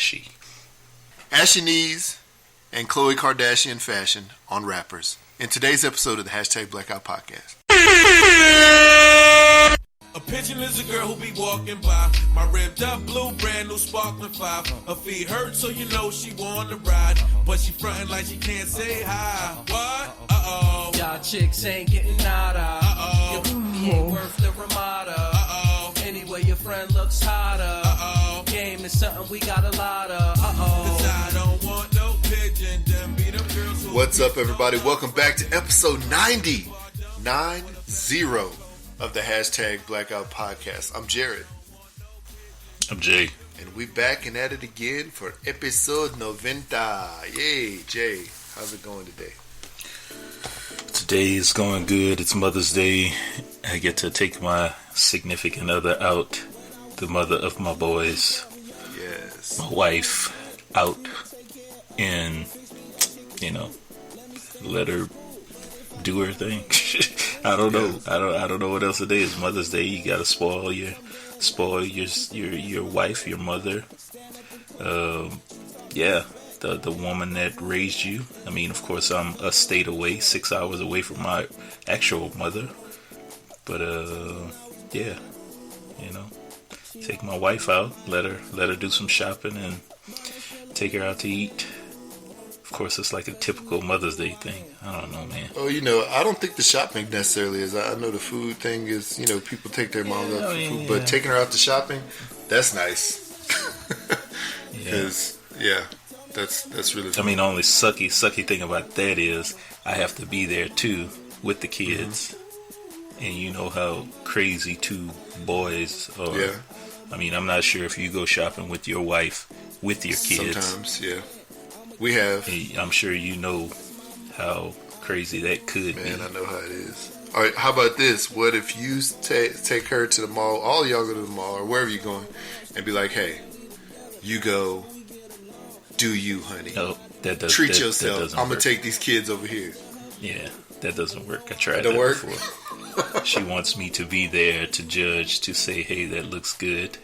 ashy. Ashy knees and Khloe Kardashian fashion on rappers. In today's episode of the Hashtag Blackout Podcast. A pigeon is a girl who be walking by. My ribbed up blue brand new sparkling 5. Her feet hurt so you know she want to ride. But she frontin' like she can't say hi. What? Uh-oh. Y'all chicks ain't getting nada. Uh-oh. Your booty ain't worth the Ramada. Uh-oh. Anyway, your friend looks hotter. Uh-oh. Game is something we got a lot of. Uh-oh. 'Cause I don't want no pigeon. Them be them girls who... What's up, everybody? Welcome back to episode 90 of the Hashtag Blackout Podcast. I'm Jared. I'm Jay. And we back and at it again for episode 90. Yay, Jay. How's it going today? Today is going good. It's Mother's Day. I get to take my significant other out, the mother of my boys, Yes. my wife, out, and, let her do her thing. I don't know. I don't know what else today is. Mother's Day. You gotta spoil your wife, your mother. The woman that raised you. I mean, of course, I'm a state away, 6 hours away from my actual mother. But take my wife out, let her do some shopping, and take her out to eat. Of course, it's like a typical Mother's Day thing. I don't know, man. Oh, I don't think the shopping necessarily is. I know the food thing is, people take their moms out for food, but taking her out to shopping, that's nice. Because, that's really fun. I mean, the only sucky thing about that is I have to be there too with the kids. Mm-hmm. And you know how crazy two boys are. Yeah. I mean, I'm not sure if you go shopping with your wife, with your kids. Sometimes, yeah. We have. I'm sure you know how crazy that could be. Man, I know how it is. All right, how about this? What if you take her to the mall, all of y'all go to the mall, or wherever you're going, and be like, hey, you go, do you, honey. No, Treat yourself. I'm going to take these kids over here. Yeah, that doesn't work. I tried that work? Before. She wants me to be there to judge, to say, hey, that looks good.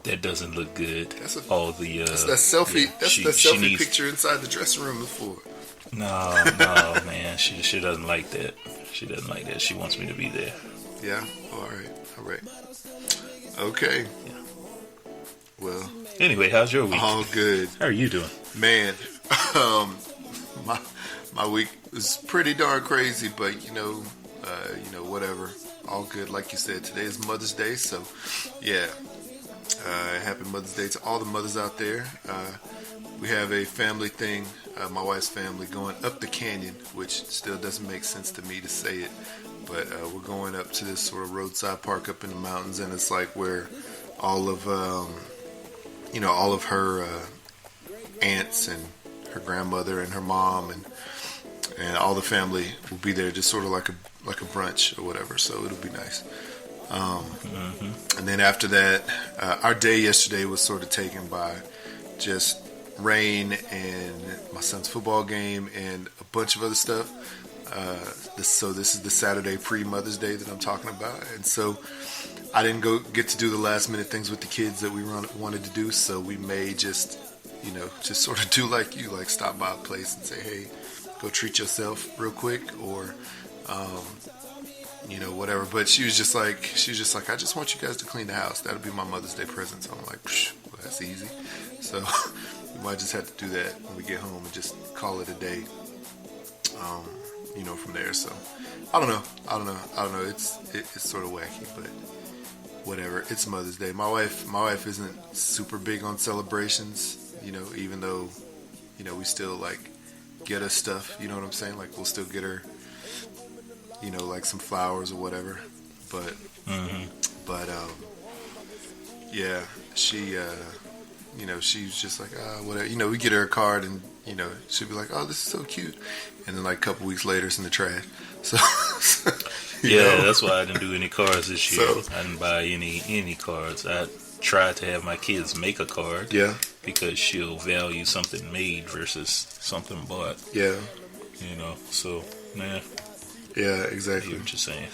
That doesn't look good. That's that selfie. Yeah, that's the selfie picture inside the dressing room before. No, man. She doesn't like that. She doesn't like that. She wants me to be there. Yeah. All right. Okay. Yeah. Well. Anyway, how's your week? All good. How are you doing? Man, my week was pretty darn crazy, but whatever. All good. Like you said, today is Mother's Day, so yeah. Happy Mother's Day to all the mothers out there. We have a family thing, my wife's family, going up the canyon, which still doesn't make sense to me to say it, but we're going up to this sort of roadside park up in the mountains, and it's like where all of her aunts and her grandmother and her mom and all the family will be there, just sort of like a brunch or whatever, so it'll be nice. And then after that, our day yesterday was sort of taken by just rain and my son's football game and a bunch of other stuff. So this is the Saturday pre-Mother's Day that I'm talking about. And so I didn't get to do the last minute things with the kids that we wanted to do. So we may just sort of do like you, like stop by a place and say, hey, go treat yourself real quick, or, whatever. But she was just like, I just want you guys to clean the house. That'll be my Mother's Day present. So I'm like, well, that's easy. So we might just have to do that when we get home and just call it a day, from there. So I don't know. It's sort of wacky, but whatever. It's Mother's Day. My wife isn't super big on celebrations, even though, we still like get her stuff, you know what I'm saying? Like we'll still get her, like some flowers or whatever, but yeah, she she's just like, whatever, we get her a card and she'll be like, oh, this is so cute, and then like a couple weeks later it's in the trash. So that's why I didn't do any cards this year. I didn't buy any cards. I tried to have my kids make a card, because she'll value something made versus something bought. So yeah, exactly. I hear what you're saying.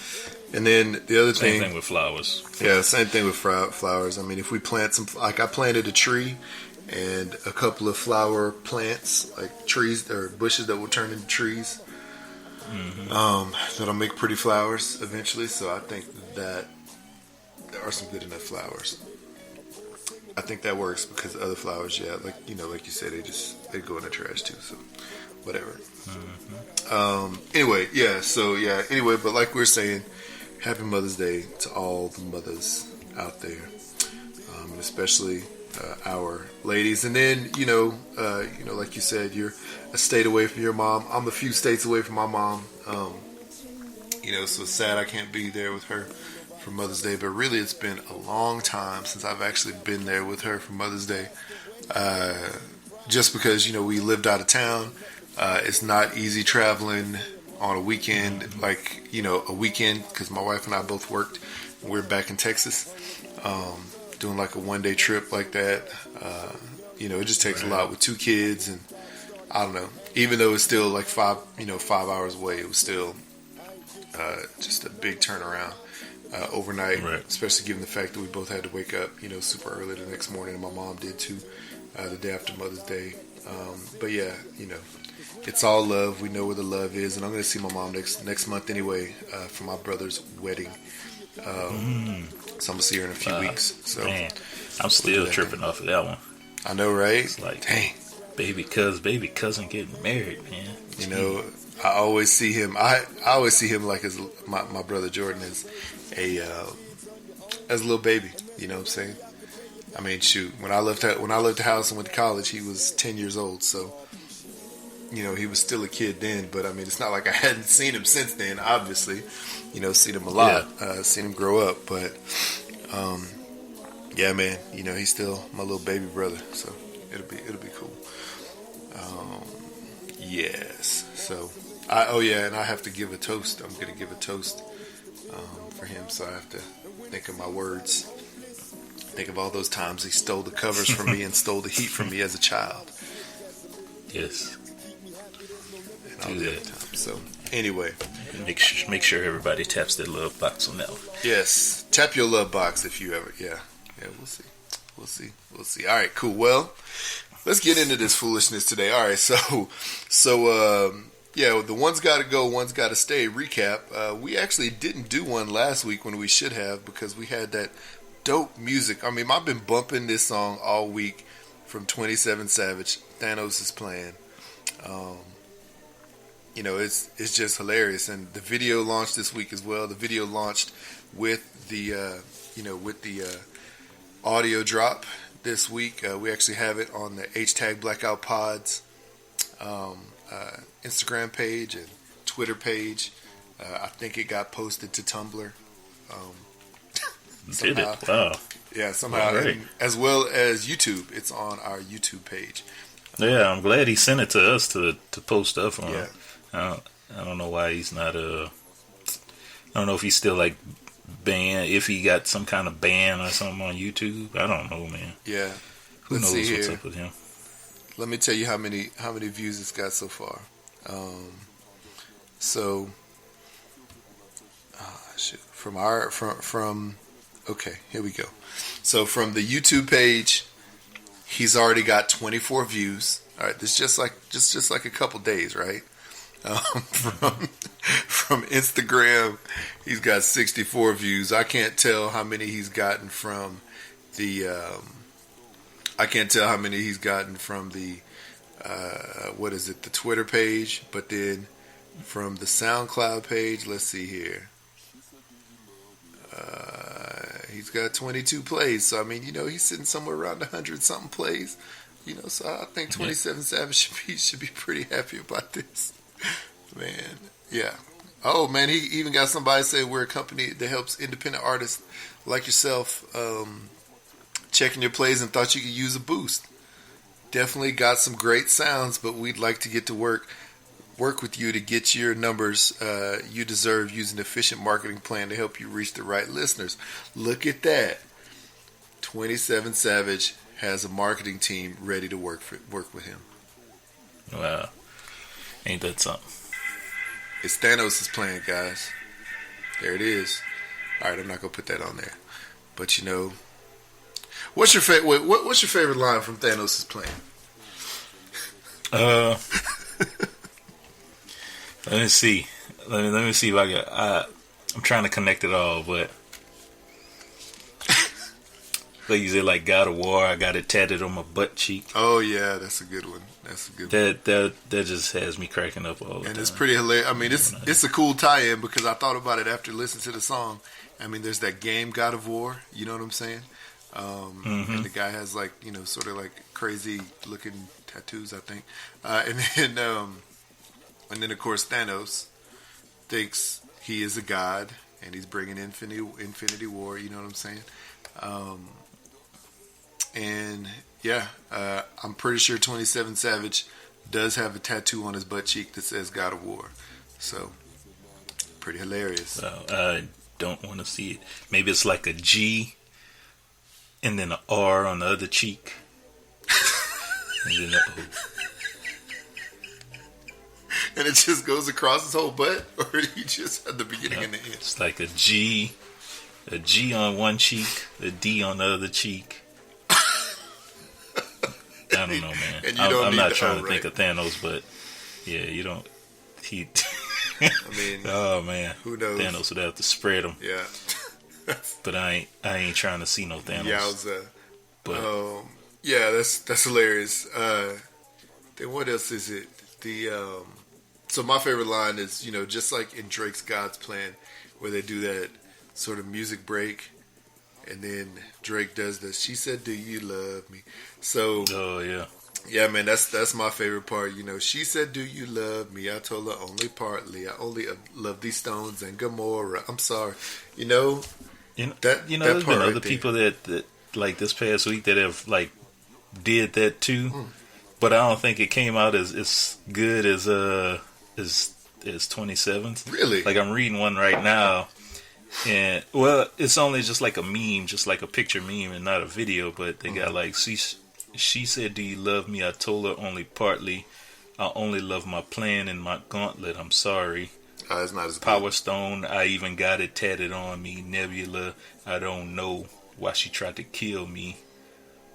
And then the other same thing with flowers. Yeah, same thing with flowers. I mean, if we plant some, like I planted a tree, and a couple of flower plants, like trees or bushes that will turn into trees. That'll make pretty flowers eventually. So I think that there are some good enough flowers. I think that works because other flowers, like you said, they go in the trash too. So whatever. Anyway, Anyway, but like we were saying, Happy Mother's Day to all the mothers out there, and especially our ladies. And then like you said, you're a state away from your mom. I'm a few states away from my mom. So it's sad I can't be there with her for Mother's Day, but really it's been a long time since I've actually been there with her for Mother's Day. Just because we lived out of town. It's not easy traveling on a weekend, like a weekend, because my wife and I both worked. We're back in Texas, doing like a one-day trip like that. It just takes a lot with 2 kids, and I don't know. Even though it's still like 5 hours away, it was still just a big turnaround overnight. Right. Especially given the fact that we both had to wake up, super early the next morning, and my mom did too, the day after Mother's Day. But yeah, it's all love. We know where the love is, and I'm going to see my mom next month anyway for my brother's wedding. So I'm gonna see her in a few weeks. So man, I'm still tripping off of that one. I know, right? It's like, dang, baby cousin getting married, man. I always see him. I always see him like as my brother Jordan as a little baby. You know what I'm saying? I mean, shoot. When I left the house and went to college, he was 10 years old. So he was still a kid then. But I mean, it's not like I hadn't seen him since then. Obviously, seen him a lot, seen him grow up. But yeah, man, he's still my little baby brother. So it'll be cool. Yes. So and I have to give a toast. I'm gonna give a toast for him. So I have to think of my words. Think of all those times he stole the covers from me and stole the heat from me as a child. Yes. And all the other times. So anyway, make sure everybody taps their love box on that one. Yes, tap your love box if you ever. Yeah. We'll see. All right, cool. Well, let's get into this foolishness today. All right, so the one's got to go, one's got to stay. Recap. We actually didn't do one last week when we should have because we had that dope music. I mean, I've been bumping this song all week from 27 Savage. Thanos is playing. It's just hilarious, and the video launched this week as well. The video launched with the audio drop this week. We actually have it on the # Blackout Pods Instagram page and Twitter page. I think it got posted to Tumblr. Did it? Wow. Yeah, somehow. Right. As well as YouTube. It's on our YouTube page. Yeah, I'm glad he sent it to us to post stuff on. Yeah. I don't know why he's not I don't know if he's still like banned, if he got some kind of ban or something on YouTube. I don't know, man. Yeah. Who knows what's up with him? Let me tell you how many views it's got so far. Okay, here we go. So from the YouTube page, he's already got 24 views. All right, this just like a couple days, right? From Instagram, he's got 64 views. I can't tell how many he's gotten from the. The Twitter page, but then from the SoundCloud page, let's see here. He's got 22 plays, so I mean, he's sitting somewhere around 100 something plays. So I think 27 Savage should be pretty happy about this. Man, yeah. Oh man, he even got somebody say we're a company that helps independent artists like yourself checking your plays and thought you could use a boost. Definitely got some great sounds, but we'd like to get to work with you to get your numbers you deserve using an efficient marketing plan to help you reach the right listeners. Look at that. 27 Savage has a marketing team ready to work with him. Wow. Ain't that something? It's Thanos' plan, guys. There it is. All right, I'm not going to put that on there. But What's your favorite line from Thanos' plan? Let me see. Let me see if I got. I'm trying to connect it all, but like you said, like God of War, I got it tatted on my butt cheek. Oh yeah, that's a good one. That's a good one. That just has me cracking up all the time. And it's pretty hilarious. I mean, it's a cool tie-in because I thought about it after listening to the song. I mean, there's that game God of War. You know what I'm saying? And the guy has like, you know, sort of like crazy looking tattoos, I think. And then of course Thanos thinks he is a god and he's bringing Infinity War. You know what I'm saying? And yeah, I'm pretty sure 27 Savage does have a tattoo on his butt cheek that says God of War. So pretty hilarious. I don't want to see it. Maybe it's like a G and then an R on the other cheek. And then and it just goes across his whole butt, or you just at the beginning and the end? It's like a G on one cheek, a D on the other cheek. I don't know, man. I'm not trying to think of Thanos, but yeah, you don't. I mean, oh man, who knows? Thanos would have to spread them. Yeah, but I ain't trying to see no Thanos. Yowza. But yeah, that's hilarious. Then what else is it? So my favorite line is, you know, just like in Drake's God's Plan, where they do that sort of music break, and then Drake does this. She said, "Do you love me?" So, oh yeah, yeah, man, that's my favorite part. You know, she said, "Do you love me?" I told her only partly. I only love these stones and Gomorrah. I'm sorry, you know that. You know, there's been other people that like this past week that have like did that too, but I don't think it came out as good as 27th. Really? Like I'm reading one right now. And well, it's only just like a meme, just like a picture meme and not a video, but they got like, she said, "Do you love me?" I told her only partly. I only love my plan and my gauntlet. I'm sorry. It's not as Power Stone, I even got it tatted on me. Nebula, I don't know why she tried to kill me,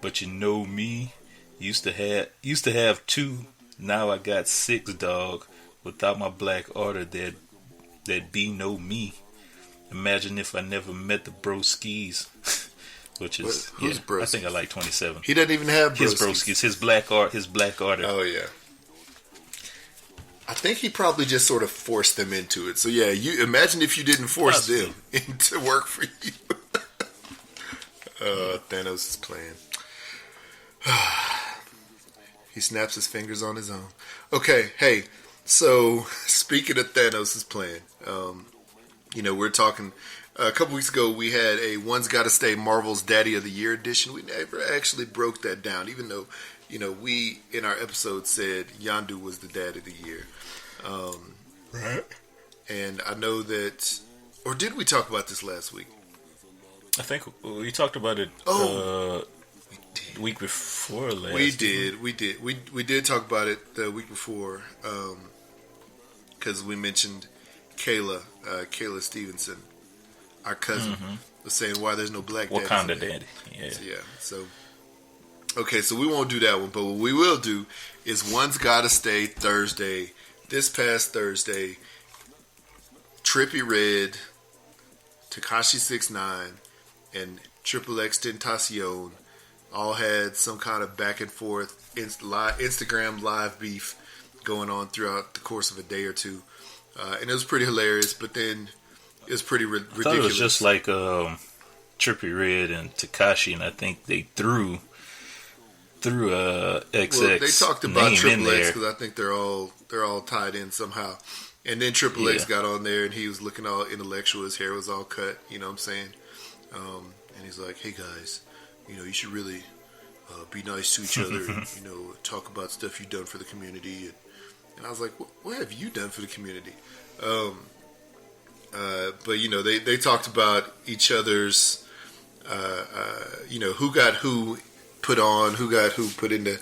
but you know me. Used to have 2, now I got 6, dog. Without my black order, there'd be no me. Imagine if I never met the broskis. Which is, who's broskis? I think I like 27. He doesn't even have broskis. His broskis, his black order. Oh yeah. I think he probably just sort of forced them into it. So yeah, you imagine if you didn't force them into work for you. Thanos' plan. He snaps his fingers on his own. Okay, hey. So speaking of Thanos' plan, you know, we're talking a couple weeks ago. We had a One's Gotta Stay Marvel's Daddy of the Year edition. We never actually broke that down, even though, you know, we in our episode said Yondu was the Dad of the Year. Right. And I know that, or did we talk about this last week? I think we talked about it. The week before last. We did talk about it the week before, because we mentioned Kayla Stevenson, our cousin, was saying why there's no black daddy. Wakanda daddy. Yeah. So okay, so we won't do that one, but what we will do is One's Gotta Stay Thursday. This past Thursday, Trippie Redd, Tekashi 6ix9ine, and Triple X Tentacion all had some kind of back and forth Instagram live beef going on throughout the course of a day or two. And it was pretty hilarious, but then it was pretty ridiculous. I thought it was just like Trippie Redd and Tekashi, and I think they threw XX. Well, they talked about name Triple in X there because I think they're all tied in somehow. And then Triple X got on there and he was looking all intellectual. His hair was all cut. You know what I'm saying? And he's like, "Hey guys, you know, you should really be nice to each other. And, you know, talk about stuff you've done for the community." And I was like, "What have you done for the community?" But you know, they talked about each other's, you know, who got who put on, who got who put into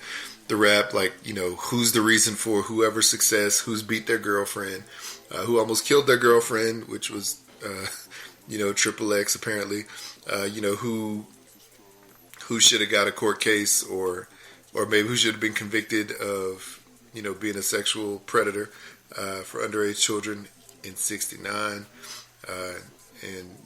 the rap, like, you know, who's the reason for whoever's success, who's beat their girlfriend, who almost killed their girlfriend, which was, you know, Triple X apparently, you know, who who should have got a court case, or maybe who should have been convicted of, being a sexual predator for underage children in '69, and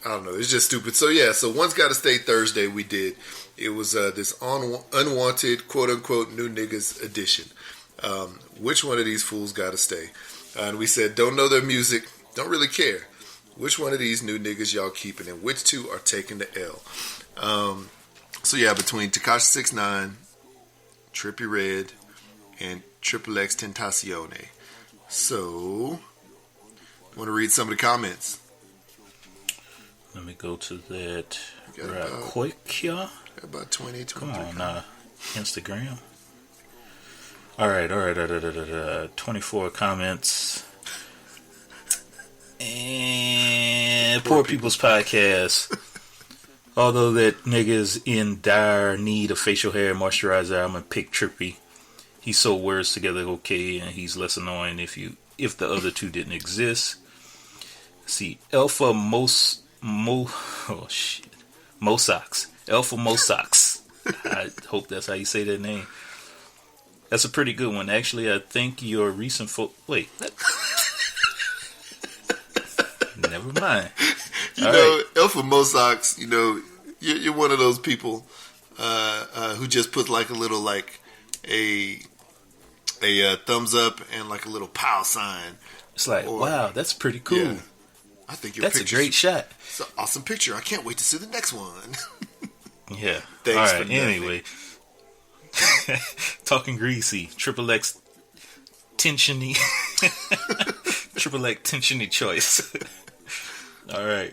I don't know, it's just stupid. So yeah, so One's Gotta Stay Thursday we did. It was this unwanted quote unquote new niggas edition. Which one of these fools gotta stay? And we said, don't know their music, don't really care. Which one of these new niggas y'all keeping, and which two are taking the L? So yeah, between Tekashi 6ix9ine, Trippie Redd, and Triple X Tentacion. So, want to read some of the comments? Let me go to that right quick here. Got about 20, 23. Come on, Instagram. All right. 24 comments. And Poor People's Podcast. Although that nigga's in dire need of facial hair moisturizer, I'm gonna pick Trippie. He sew words together okay, and he's less annoying if the other two didn't exist. See, Alpha Mosox. Alpha Mosox. I hope that's how you say that name. That's a pretty good one. Actually, I think your recent wait. Never mind. Alpha Mosox, you're one of those people who just put like a little a thumbs up and like a little pow sign. It's like, wow, that's pretty cool. Yeah. I think that's a great shot. It's an awesome picture. I can't wait to see the next one. Yeah. Thanks. All right. Anyway, talking greasy. Triple X tensiony. Triple X tensiony choice. All right.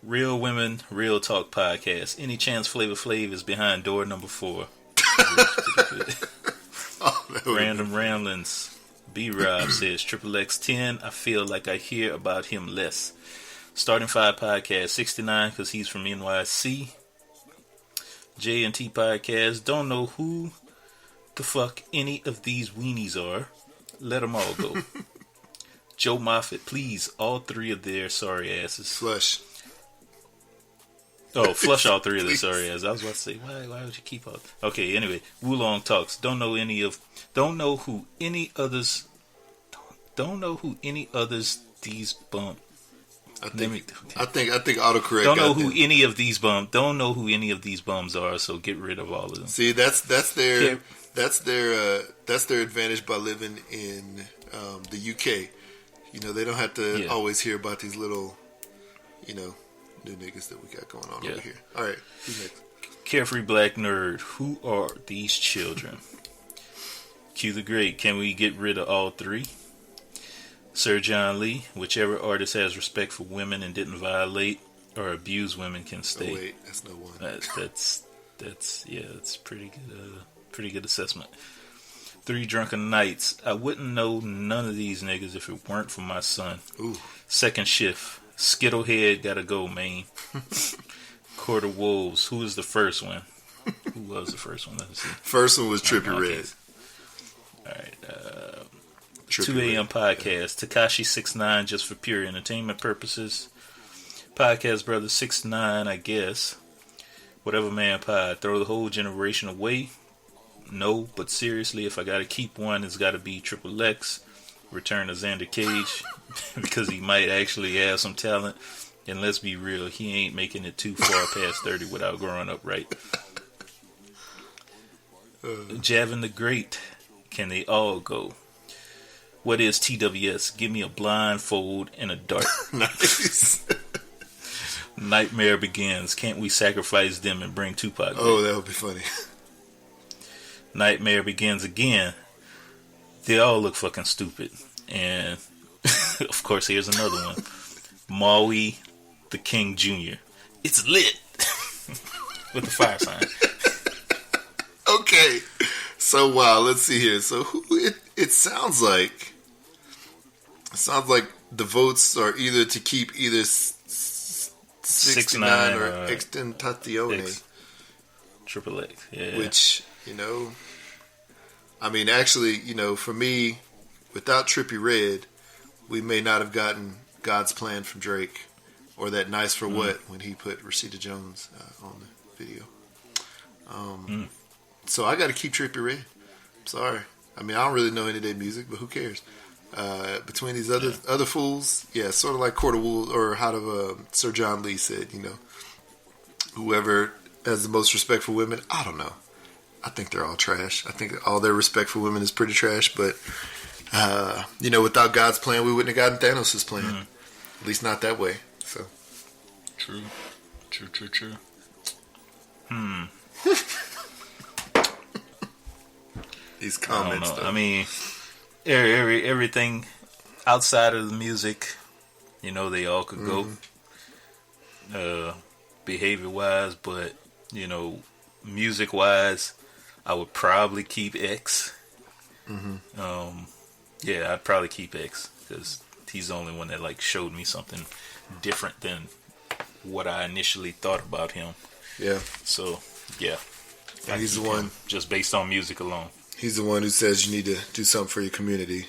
Real Women, Real Talk Podcast. Any chance Flavor Flav is behind door number 4? Random Ramblings. B-Rob says, Triple X 10, I feel like I hear about him less. Starting 5 Podcast, 69, because he's from NYC. J&T Podcast, don't know who the fuck any of these weenies are. Let them all go. Joe Moffat, please, all 3 of their sorry asses. Flush. Oh, flush all 3 of their sorry asses. I was about to say, why would you keep all... Okay, anyway, Wulong Talks, don't know who any others these bump. I think autocorrect. Don't know who any of these bums are, so get rid of all of them. See, that's their advantage by living in the UK. They don't have to always hear about these little, new niggas that we got going on over here. All right, who's next? Carefree Black Nerd, who are these children? Q the Great, can we get rid of all 3? Sir John Lee, whichever artist has respect for women and didn't violate or abuse women can stay. Oh, wait, that's no one. That's pretty good assessment. 3 Drunken Nights. I wouldn't know none of these niggas if it weren't for my son. Ooh. Second Shift. Skittlehead gotta go, man. Court of Wolves. Who was the first one? Who was the first one? Let's see. First one was Trippie Redd. Alright, 2 a.m. Podcast. Tekashi 6ix9ine just for pure entertainment purposes. Podcast Brother 6ix9ine, I guess. Whatever Man Pod. Throw the whole generation away. No, but seriously, if I gotta keep one, it's gotta be Triple X. Return to Xander Cage. Because he might actually have some talent. And let's be real, he ain't making it too far past 30 without growing up right. Javin the Great. Can they all go? What is TWS? Give me a blindfold and a dart. Nice. Nightmare Begins. Can't we sacrifice them and bring Tupac? Oh, that would be funny. Nightmare Begins again. They all look fucking stupid. And, of course, here's another one. Maui the King Jr. It's lit. With the fire sign. Okay. So, wow, let's see here. So, it sounds like the votes are either to keep either 6ix9ine or Extentacion. Triple X, yeah. Which, actually, for me, without Trippie Redd, we may not have gotten God's Plan from Drake or that Nice for What when he put Rashida Jones on the video. So I got to keep Trippie Redd. Sorry. I mean, I don't really know any of their music, but who cares? Between these other fools, yeah, sort of like Court of Wool, or how Sir John Lee said, whoever has the most respect for women, I don't know. I think they're all trash. I think all their respect for women is pretty trash, but, without God's plan, we wouldn't have gotten Thanos' plan. At least not that way, so. True. These comments, I mean, everything outside of the music, they all could go, behavior-wise, but, music-wise, I would probably keep X. I'd probably keep X, because he's the only one that, showed me something different than what I initially thought about him. Yeah. So, yeah. And he's the one, just based on music alone. He's the one who says you need to do something for your community.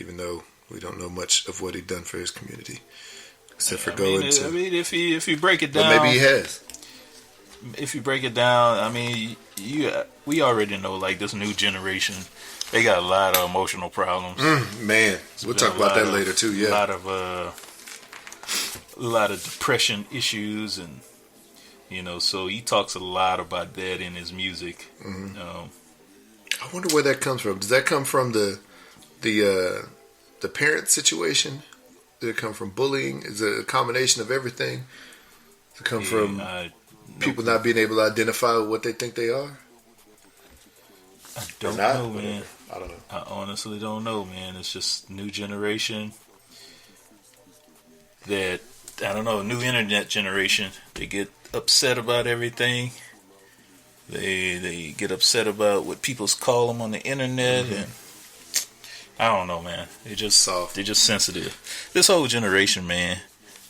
Even though we don't know much of what he'd done for his community, except for going to. I mean, if you break it down, but maybe he has. If you break it down, I mean, we already know, this new generation, they got a lot of emotional problems. Man, we'll talk about that later too. Yeah, a lot of depression issues, and so he talks a lot about that in his music. I wonder where that comes from. Does that come from the parent situation? Did it come from bullying? Is it a combination of everything? Does it come from people not being able to identify what they think they are? I don't know, man. I don't know. I honestly don't know, man. It's just new generation that, I don't know, new internet generation. They get upset about everything. They get upset about what people call them on the internet, and I don't know, man. They're just soft. They're just sensitive. This whole generation, man.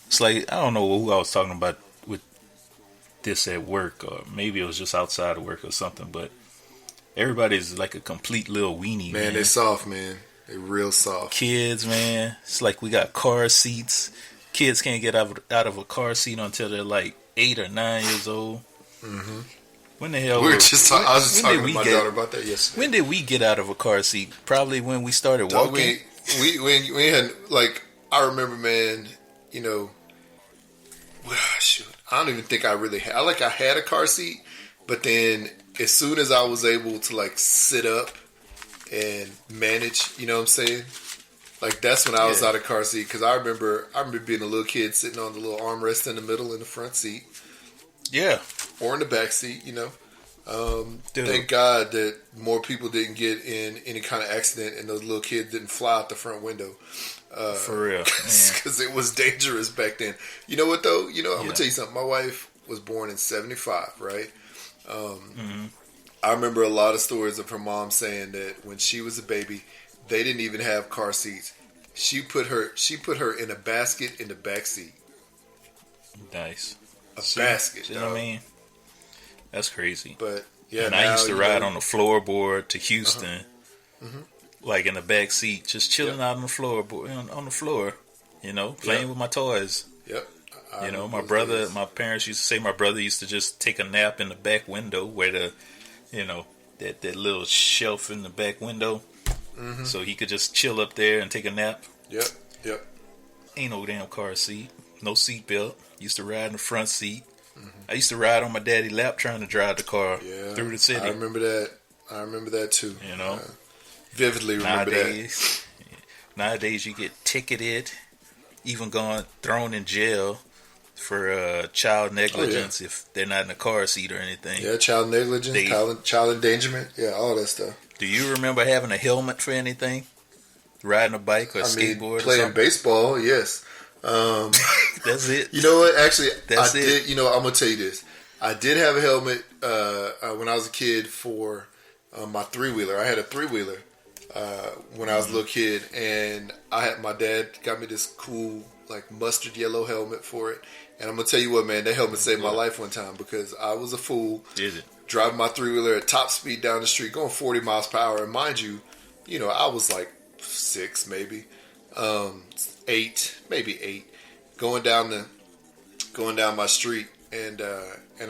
It's like, I don't know who I was talking about with this at work, or maybe it was just outside of work or something, but everybody's like a complete little weenie, man. They're soft, man. They're real soft. Kids, man. It's like we got car seats. Kids can't get out of a car seat until they're 8 or 9 years old. When the hell? I was just talking to my daughter about that yesterday. When did we get out of a car seat? Probably when we started walking. We had, I remember, man, shoot, I don't even think I really had. I had a car seat, but then as soon as I was able to sit up and manage, you know what I'm saying? That's when I was out of car seat, because I remember being a little kid sitting on the little armrest in the middle in the front seat. Yeah. Or in the back seat, Thank God that more people didn't get in any kind of accident and those little kids didn't fly out the front window. For real. Because it was dangerous back then. You know what, though? I'm going to tell you something. My wife was born in 1975, right? I remember a lot of stories of her mom saying that when she was a baby, they didn't even have car seats. She put her in a basket in the back seat. Nice. Basket. You know what I mean? That's crazy. But yeah, and I used to ride on the floorboard to Houston, in the back seat, just chilling out on the floorboard, on the floor, playing with my toys. Yep. My parents used to say my brother used to just take a nap in the back window where the, that little shelf in the back window, so he could just chill up there and take a nap. Yep. Ain't no damn car seat, no seat belt. Used to ride in the front seat. I used to ride on my daddy's lap trying to drive the car through the city. I remember that too. Vividly remember that. Nowadays you get ticketed, even thrown in jail for child negligence if they're not in a car seat or anything. Yeah, child negligence, child endangerment, all that stuff. Do you remember having a helmet for anything? Riding a bike or skateboard? Playing baseball, yes. That's it. You know what? Actually, I did. I'm gonna tell you this. I did have a helmet when I was a kid for my 3-wheeler. I had a 3-wheeler when I was a little kid, and my dad got me this cool mustard yellow helmet for it. And I'm gonna tell you what, man, that helmet saved my life one time because I was a fool. Did it? Driving my 3-wheeler at top speed down the street, going 40 miles per hour, and mind you, I was 6 maybe. 8, maybe 8, going down my street, and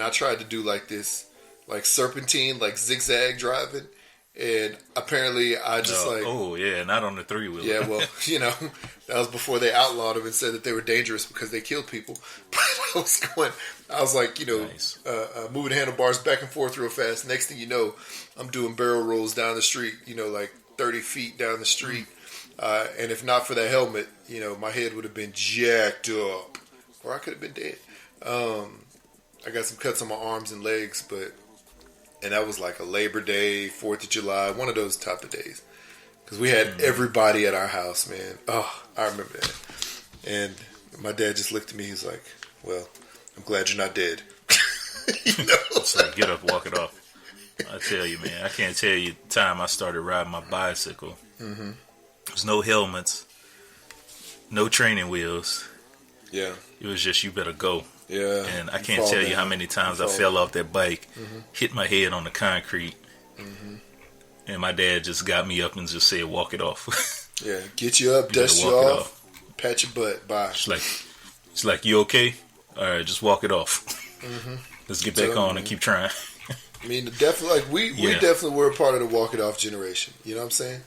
I tried to do like this, like serpentine, like zigzag driving, and apparently I just not on the 3-wheeler. Yeah, well, that was before they outlawed them and said that they were dangerous because they killed people. But I was like, nice. Moving the handlebars back and forth real fast. Next thing you know, I'm doing barrel rolls down the street, like 30 feet down the street. And if not for that helmet, my head would have been jacked up, or I could have been dead. I got some cuts on my arms and legs, and that was like a Labor Day, 4th of July, one of those type of days. Because we had everybody at our house, man. Oh, I remember that. And my dad just looked at me. He's like, well, I'm glad you're not dead. It's like, get up, walk it off. I tell you, man, I can't tell you the time I started riding my bicycle. Mm-hmm. There's no helmets, no training wheels. Yeah. It was just, you better go. Yeah. And I can't tell you how many times I fell off that bike, hit my head on the concrete, and my dad just got me up and just said, walk it off. Yeah, get you up, dust you off, pat your butt, bye. It's like, you okay? All right, just walk it off. Let's get back on and keep trying. I mean, definitely, we definitely were a part of the walk it off generation. You know what I'm saying?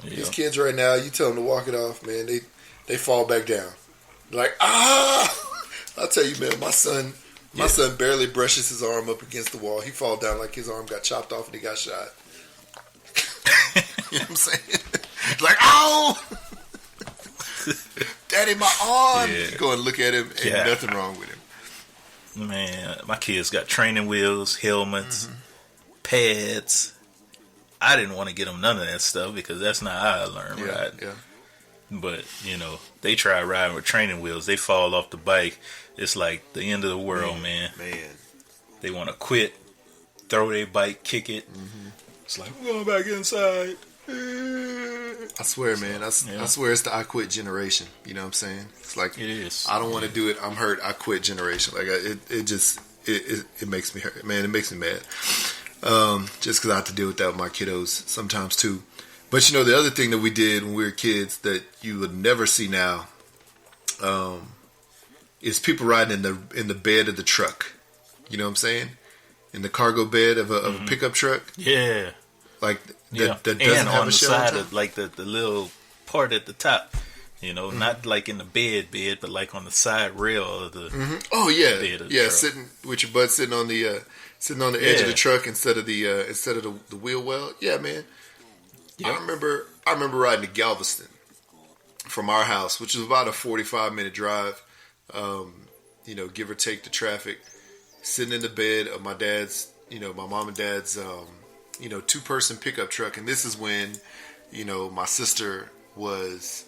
Yeah. These kids right now, you tell them to walk it off, man, they fall back down. Like, I'll tell you, man, my son barely brushes his arm up against the wall. He fall down like his arm got chopped off and he got shot. You know what I'm saying? Like, ow! Daddy, my arm! Yeah. You go and look at him, ain't nothing wrong with him. Man, my kids got training wheels, helmets, pads. I didn't want to get them none of that stuff because that's not how I learned riding. Yeah. But, they try riding with training wheels. They fall off the bike. It's like the end of the world, man. They want to quit, throw their bike, kick it. It's like, we're going back inside. I swear, man. I swear it's the I quit generation. You know what I'm saying? It's like, it is. I don't want to do it. I'm hurt. I quit generation. Like, it makes me hurt. Man, it makes me mad. Just because I have to deal with that with my kiddos sometimes, too. But, the other thing that we did when we were kids that you would never see now is people riding in the bed of the truck. You know what I'm saying? In the cargo bed of a pickup truck. Yeah. Like, that doesn't have on a the side of, like, the little part at the top. Not like in the bed, but like on the side rail of the bed of the truck. Sitting with your butt sitting on the edge of the truck instead of the wheel well. Yeah, man. Yep. I remember riding to Galveston from our house, which was about a 45-minute drive, give or take the traffic, sitting in the bed of my dad's, my mom and dad's, 2-person pickup truck. And this is when, my sister was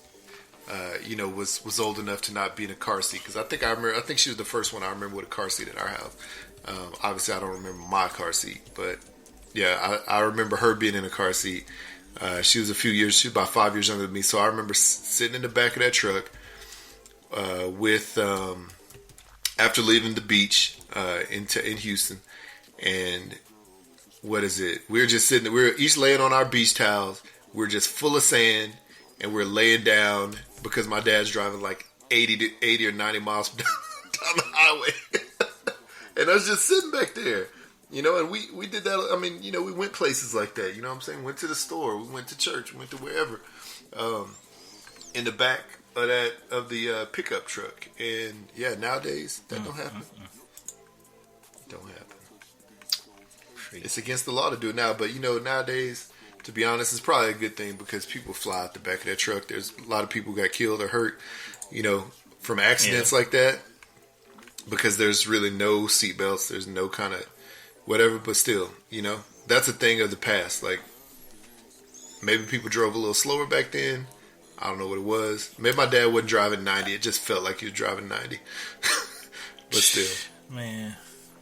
old enough to not be in a car seat. Because I think she was the first one I remember with a car seat in our house. Obviously, I don't remember my car seat, but yeah, I remember her being in a car seat. She was about 5 years younger than me. So I remember sitting in the back of that truck after leaving the beach in Houston. And what is it? We were each laying on our beach towels. We're just full of sand and we're laying down because my dad's driving like 80 or 90 miles down the highway. And I was just sitting back there. And we did that. I mean, we went places like that. You know what I'm saying? Went to the store. We went to church. We went to wherever. In the back of the pickup truck. And yeah, nowadays that don't happen. Don't happen. It's against the law to do it now. But nowadays, to be honest, it's probably a good thing because people fly out the back of that truck. There's a lot of people who got killed or hurt, from accidents like that. Because there's really no seatbelts. There's no kind of whatever, but still, that's a thing of the past. Like, maybe people drove a little slower back then. I don't know what it was. Maybe my dad wasn't driving 90. It just felt like he was driving 90. But still. Man,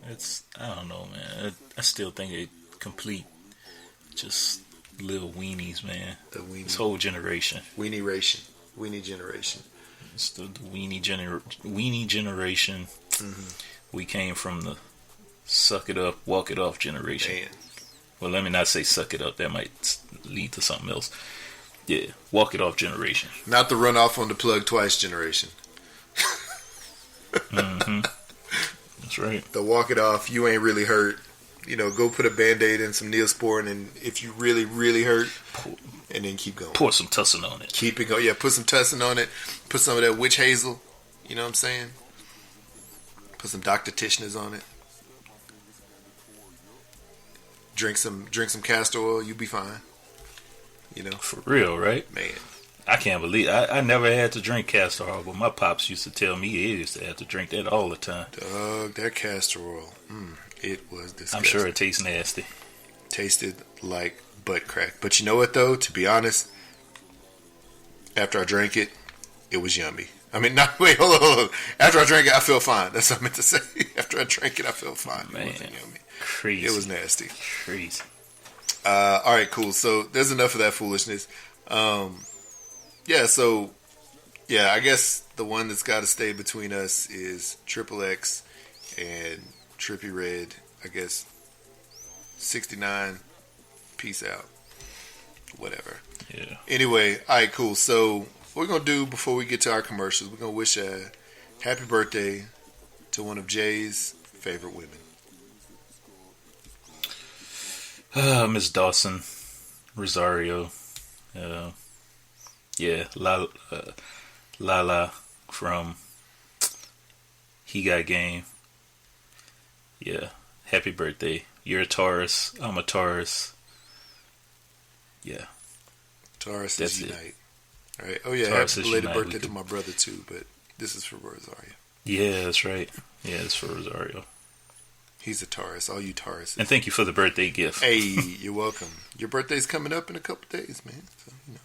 I don't know, man. I still think they complete just little weenies, man. This whole generation. Weenie generation. It's the weenie generation. We came from the suck it up, walk it off generation. Man. Well, let me not say suck it up. That might lead to something else. Yeah, walk it off generation. Not the run off on the plug twice generation. That's That's right. They'll walk it off. You ain't really hurt. You know, go put a Band-Aid and some Neosporin, and if you really, really hurt, and then keep going. Pour some tussin on it. Keep it going. Yeah, put some tussin on it. Put some of that witch hazel. You know what I'm saying? Put some Dr. Tishner's on it. Drink some castor oil. You'll be fine. You know? For real, right? Man. I can't believe I never had to drink castor oil, but my pops used to tell me he used to have to drink that all the time. Dog, that castor oil. It was disgusting. I'm sure it tastes nasty. Tasted like butt crack. But you know what, though? To be honest, after I drank it, it was yummy. I mean, hold on. After I drank it, I felt fine. That's what I meant to say. After I drank it, I felt fine. Man, it wasn't yummy. Crazy. It was nasty. Crazy. All right, cool. So there's enough of that foolishness. I guess the one that's got to stay between us is Triple X and Trippy Red. I guess 69. Peace out. Whatever. Yeah. Anyway, all right, cool. So what we're going to do before we get to our commercials, we're going to wish a happy birthday to one of Jay's favorite women. Miss Dawson, Rosario, Lala from He Got Game. Yeah, happy birthday. You're a Taurus, I'm a Taurus. Yeah. Taurus That's is unite. it. All right. Oh, yeah, Taurus happy is belated unite. birthday to my brother, too, but this is for Rosario. Yeah, that's right. Yeah, it's for Rosario. He's a Taurus. All you Tauruses. And thank you for the birthday gift. Hey, you're welcome. Your birthday's coming up in a couple days, man. So, you know.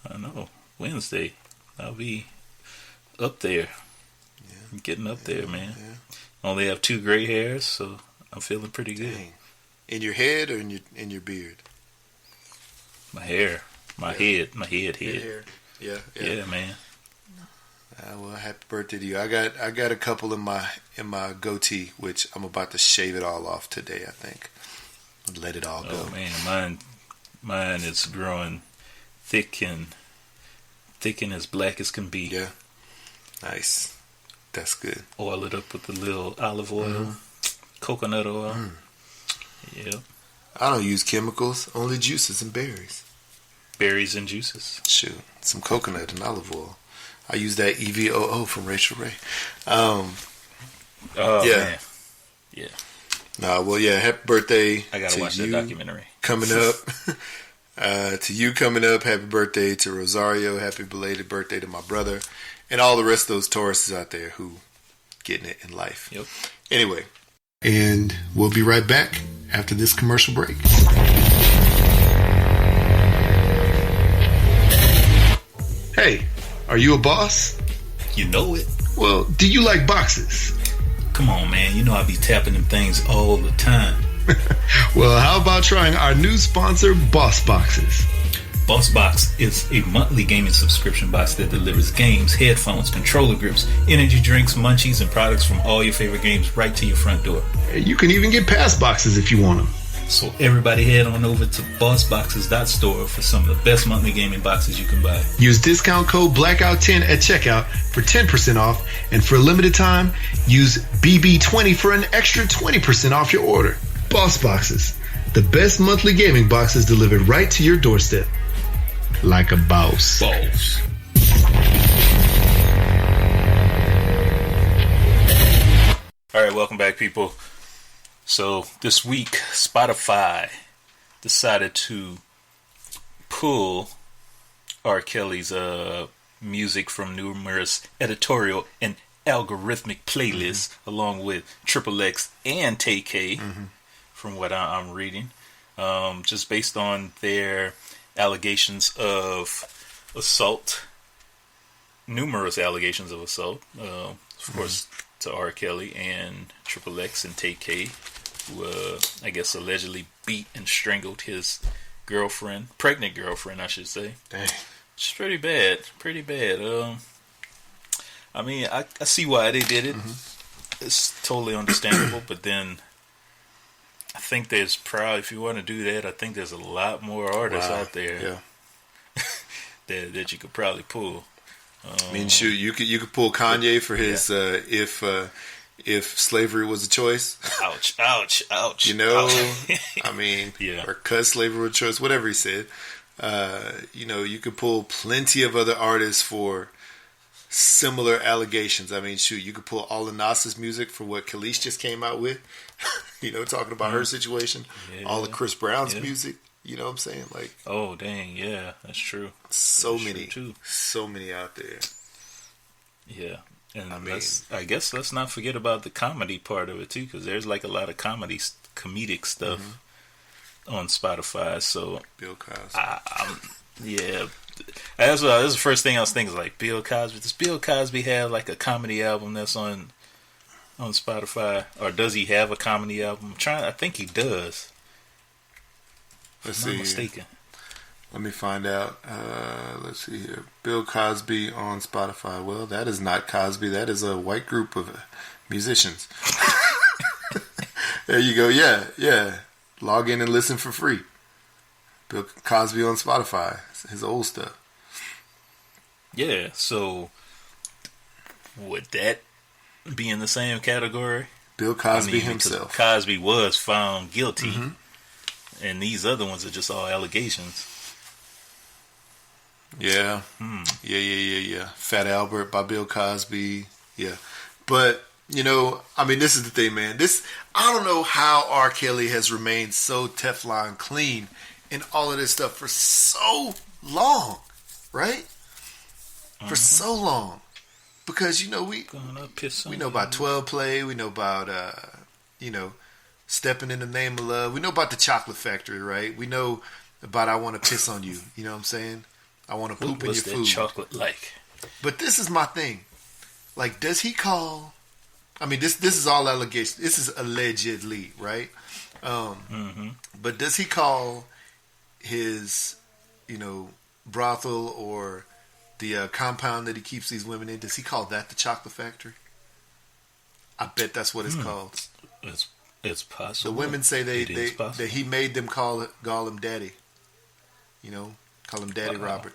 I know. Wednesday. I'll be up there. Yeah. I'm getting up there, man. Yeah. Only have 2 gray hairs, so I'm feeling pretty good. Dang. In your head or in your beard? My hair. My head. Your hair. Yeah. Yeah, man. Well, happy birthday to you. I got a couple in my goatee, which I'm about to shave it all off today, I think. Let it all go. Oh man, mine is growing thick and as black as can be. Yeah. Nice. That's good. Oil it up with a little olive oil, coconut oil. Yeah. I don't use chemicals, only juices and berries. Berries and juices. Shoot, some coconut and olive oil. I use that EVOO from Rachel Ray. Yeah. Man. Yeah. Happy birthday. I gotta watch that documentary. Coming up. To you coming up, happy birthday to Rosario. Happy belated birthday to my brother. And all the rest of those Tauruses out there who getting it in life. Yep. Anyway. And we'll be right back after this commercial break. Hey, are you a boss? You know it. Well, do you like boxes? Come on, man. You know I be tapping them things all the time. Well, how about trying our new sponsor, Boss Boxes? Boss Box is a monthly gaming subscription box that delivers games, headphones, controller grips, energy drinks, munchies, and products from all your favorite games right to your front door. You can even get pass boxes if you want them. So everybody head on over to bossboxes.store for some of the best monthly gaming boxes you can buy. Use discount code Blackout10 at checkout for 10% off, and for a limited time, use BB20 for an extra 20% off your order. Boss Boxes, the best monthly gaming boxes delivered right to your doorstep. Like a boss. Balls. All right, welcome back, people. So this week, Spotify decided to pull R. Kelly's music from numerous editorial and algorithmic playlists, along with Triple X and Tay-K, from what I'm reading, just based on their allegations of assault, numerous allegations of assault, of course, to R. Kelly and Triple X and Tay-K, who I guess allegedly beat and strangled his girlfriend, pregnant girlfriend, I should say. Dang. It's pretty bad. I mean, I see why they did it. It's totally understandable, but then I think there's probably, if you want to do that, I think there's a lot more artists out there that you could probably pull. I mean, shoot, you could pull Kanye for his if slavery was a choice. Ouch, ouch, ouch. You know, ouch. I mean, yeah. Or cuz slavery was a choice, whatever he said. You know, you could pull plenty of other artists for similar allegations. I mean, shoot, you could pull all of Nas's music for what Khalees just came out with. You know, talking about her situation. Yeah. All of Chris Brown's music. You know what I'm saying? Like, oh dang, yeah, that's true. So many out there. Yeah, and I guess let's not forget about the comedy part of it too, because there's like a lot of comedic stuff on Spotify. So Bill Cosby. Yeah, that's the first thing I was thinking. Like Bill Cosby. Does Bill Cosby have like a comedy album that's on Spotify, or does he have a comedy album? I think he does. Let's if see. I'm not mistaken. Let me find out. Let's see here. Bill Cosby on Spotify. Well, that is not Cosby. That is a white group of musicians. There you go. Yeah. Log in and listen for free. Bill Cosby on Spotify. His old stuff. Yeah. So would that be in the same category? Bill Cosby himself. Cosby was found guilty. And these other ones are just all allegations. Yeah. Yeah. Fat Albert by Bill Cosby. Yeah. But, you know, I mean, this is the thing, man. I don't know how R. Kelly has remained so Teflon clean in all of this stuff for so long, right? For so long. Because, you know, we know about 12 Play. We know about, you know, Stepping in the Name of Love. We know about the Chocolate Factory, right? We know about I Want to Piss on You. You know what I'm saying? I want to poop in your food. What's that chocolate like? But this is my thing. Like, does he call... I mean, this is all allegations. This is allegedly, right? But does he call his, you know, brothel or the compound that he keeps these women in, does he call that the Chocolate Factory? I bet that's what it's called. It's possible. The women say that he made them call him Daddy. You know, call him Daddy Robert.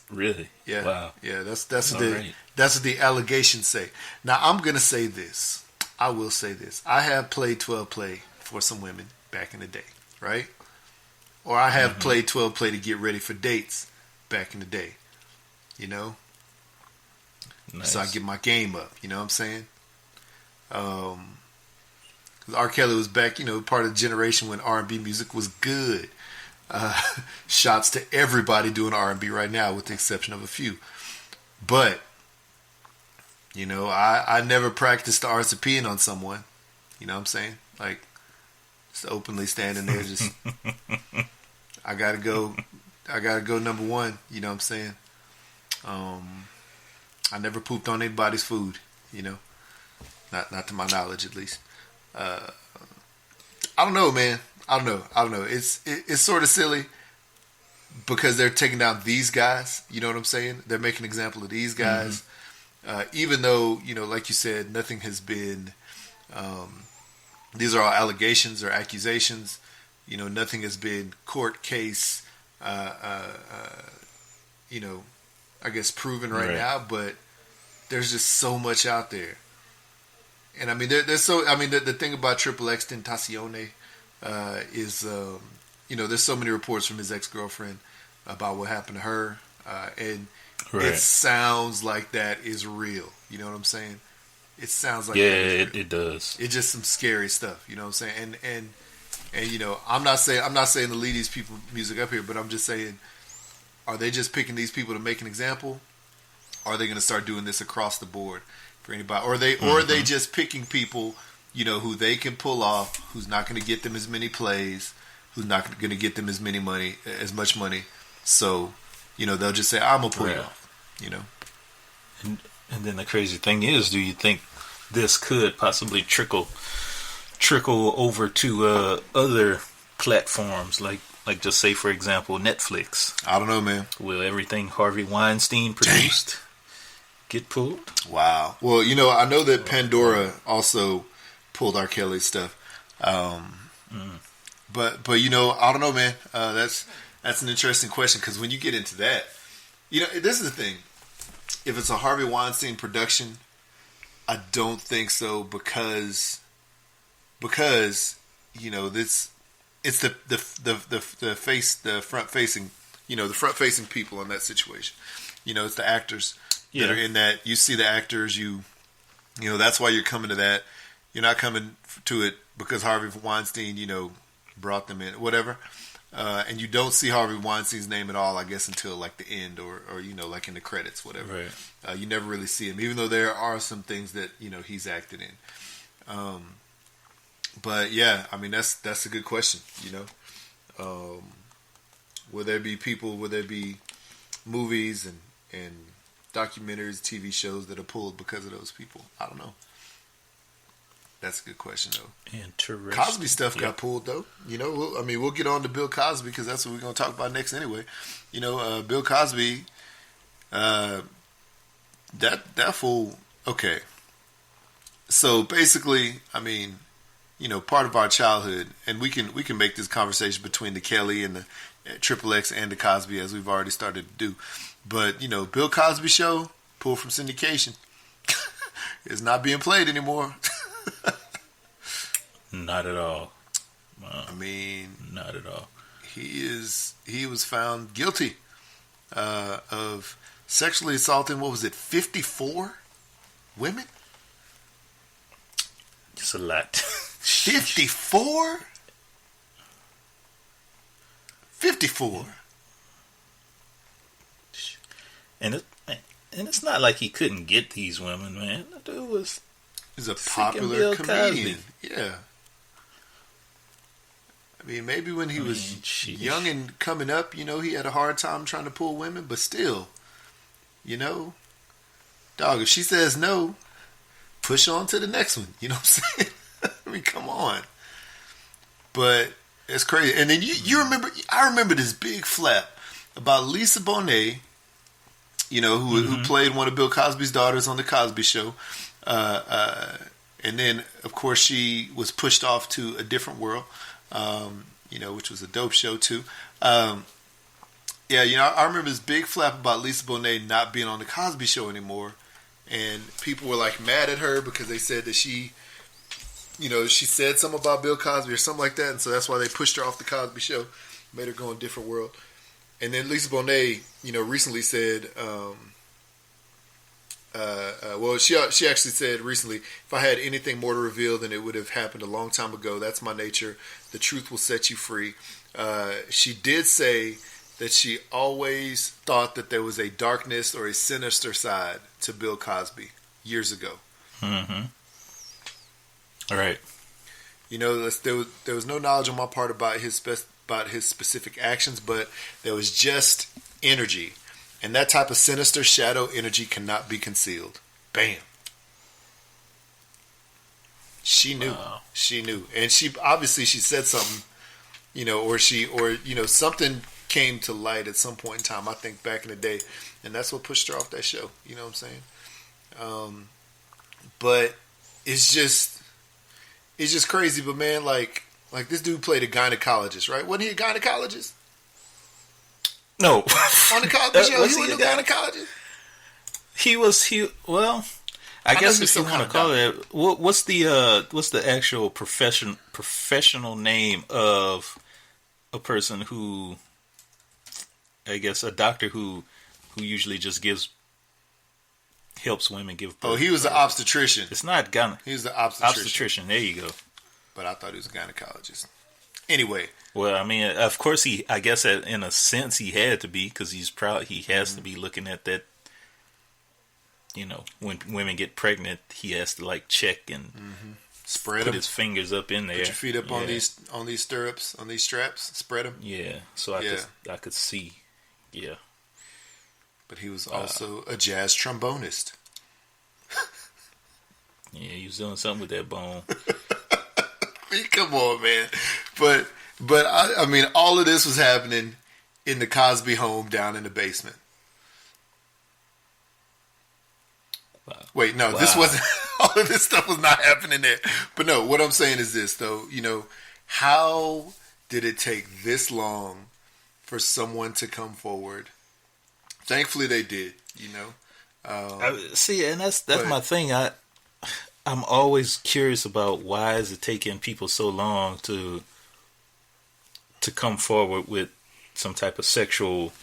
Really? Yeah. Wow. Yeah. That's what the allegations say. Now I'm gonna say this. I will say this. I have played 12 Play for some women back in the day, right? Or I have played 12 Play to get ready for dates back in the day. You know. Nice. So I get my game up. You know what I'm saying? R. Kelly was back, you know, part of the generation when R&B music was good. Shots to everybody doing R&B right now, with the exception of a few. But, you know, I never practiced the arts of peeing on someone. You know what I'm saying? Like, just openly standing there, just, I gotta go number one. You know what I'm saying? I never pooped on anybody's food. You know, not to my knowledge, at least. I don't know, man. I don't know. It's sort of silly because they're taking down these guys. You know what I'm saying? They're making an example of these guys, even though, you know, like you said, nothing has been. These are all allegations or accusations. You know, nothing has been court case. You know, I guess proven right now, but there's just so much out there. And I mean, there's so. I mean, the thing about Triple X Tentacion is, you know, there's so many reports from his ex-girlfriend about what happened to her, and it sounds like that is real. You know what I'm saying? It sounds like it does. It's just some scary stuff. You know what I'm saying? And you know, I'm not saying to lead these people music up here, but I'm just saying, are they just picking these people to make an example? Or are they going to start doing this across the board for anybody? Or are they just picking people, you know, who they can pull off, who's not going to get them as many plays, who's not going to get them as much money. So, you know, they'll just say, I'm going to pull you off, you know. And then the crazy thing is, do you think this could possibly trickle over to other platforms, like just say, for example, Netflix? I don't know, man. Will everything Harvey Weinstein produced get pulled? Wow. Well, you know, I know that Pandora also pulled R. Kelly stuff. But you know, I don't know, man. That's an interesting question, because when you get into that, you know, this is the thing. If it's a Harvey Weinstein production, I don't think so because you know this. It's the front facing, you know, the front facing people in that situation. You know, it's the actors that are in that. You see the actors, you know, that's why you're coming to that. You're not coming to it because Harvey Weinstein, you know, brought them in, whatever. And you don't see Harvey Weinstein's name at all, I guess, until like the end or you know, like in the credits, whatever. Right. You never really see him, even though there are some things that, you know, he's acted in. But yeah, I mean, that's a good question, you know. Will there be movies and documentaries, TV shows that are pulled because of those people? I don't know. That's a good question, though. Interesting. Cosby stuff got pulled, though. You know, we'll get on to Bill Cosby because that's what we're going to talk about next anyway. You know, Bill Cosby, that fool. Okay. So basically, I mean, you know, part of our childhood, and we can make this conversation between the Kelly and the XXX and the Cosby as we've already started to do. But, you know, Bill Cosby show, pulled from syndication, is not being played anymore. Not at all. I mean, not at all. He was found guilty of sexually assaulting, what was it, 54 women? It's a lot. 54? 54. And it's not like he couldn't get these women, man. The dude was... He's a popular comedian. Yeah. I mean, maybe when he was young and coming up, you know, he had a hard time trying to pull women, but still, you know, dog, if she says no, push on to the next one. You know what I'm saying? I mean, come on. But it's crazy. And then you remember, I remember this big flap about Lisa Bonet, you know, who played one of Bill Cosby's daughters on The Cosby Show. And then, of course, she was pushed off to A Different World, you know, which was a dope show, too. Yeah, you know, I remember this big flap about Lisa Bonet not being on The Cosby Show anymore. And people were, like, mad at her because they said that she, you know, she said something about Bill Cosby or something like that. And so that's why they pushed her off The Cosby Show, made her go in A Different World. And then Lisa Bonet, you know, recently said... well, she actually said recently, if I had anything more to reveal, then it would have happened a long time ago. That's my nature. The truth will set you free. She did say that she always thought that there was a darkness or a sinister side to Bill Cosby years ago. Mm-hmm. All right. You know, there was no knowledge on my part about his specific actions, but there was just energy. And that type of sinister shadow energy cannot be concealed. Bam. She knew. Wow. She knew. And she said something, you know, or you know, something came to light at some point in time, I think back in the day, and that's what pushed her off that show. You know what I'm saying? But it's just crazy. But man, like this dude played a gynecologist, right? Wasn't he a gynecologist? No. On the Cosby Show, he wasn't a gynecologist? Well, I guess if you want to call it, what's the actual professional name of a person who, I guess, a doctor who usually just helps women give birth? Oh, he was an obstetrician. It's not gyne. He was the obstetrician. Obstetrician, there you go. But I thought he was a gynecologist. Anyway. Well, I mean, of course I guess in a sense he had to be, because he has to be looking at that, you know, when women get pregnant, he has to like check and put his fingers up in there. Put your feet up on these stirrups, on these straps, spread them. Yeah, so I could see. Yeah. But he was also a jazz trombonist. Yeah, he was doing something with that bone. I mean, come on, man. But I mean, all of this was happening in the Cosby home down in the basement. Wow. Wait, no, this wasn't. All of this stuff was not happening there. But no, what I'm saying is this, though. You know, how did it take this long for someone to come forward? Thankfully, they did. You know. See, and that's my thing. I'm always curious about why is it taking people so long to come forward with some type of sexual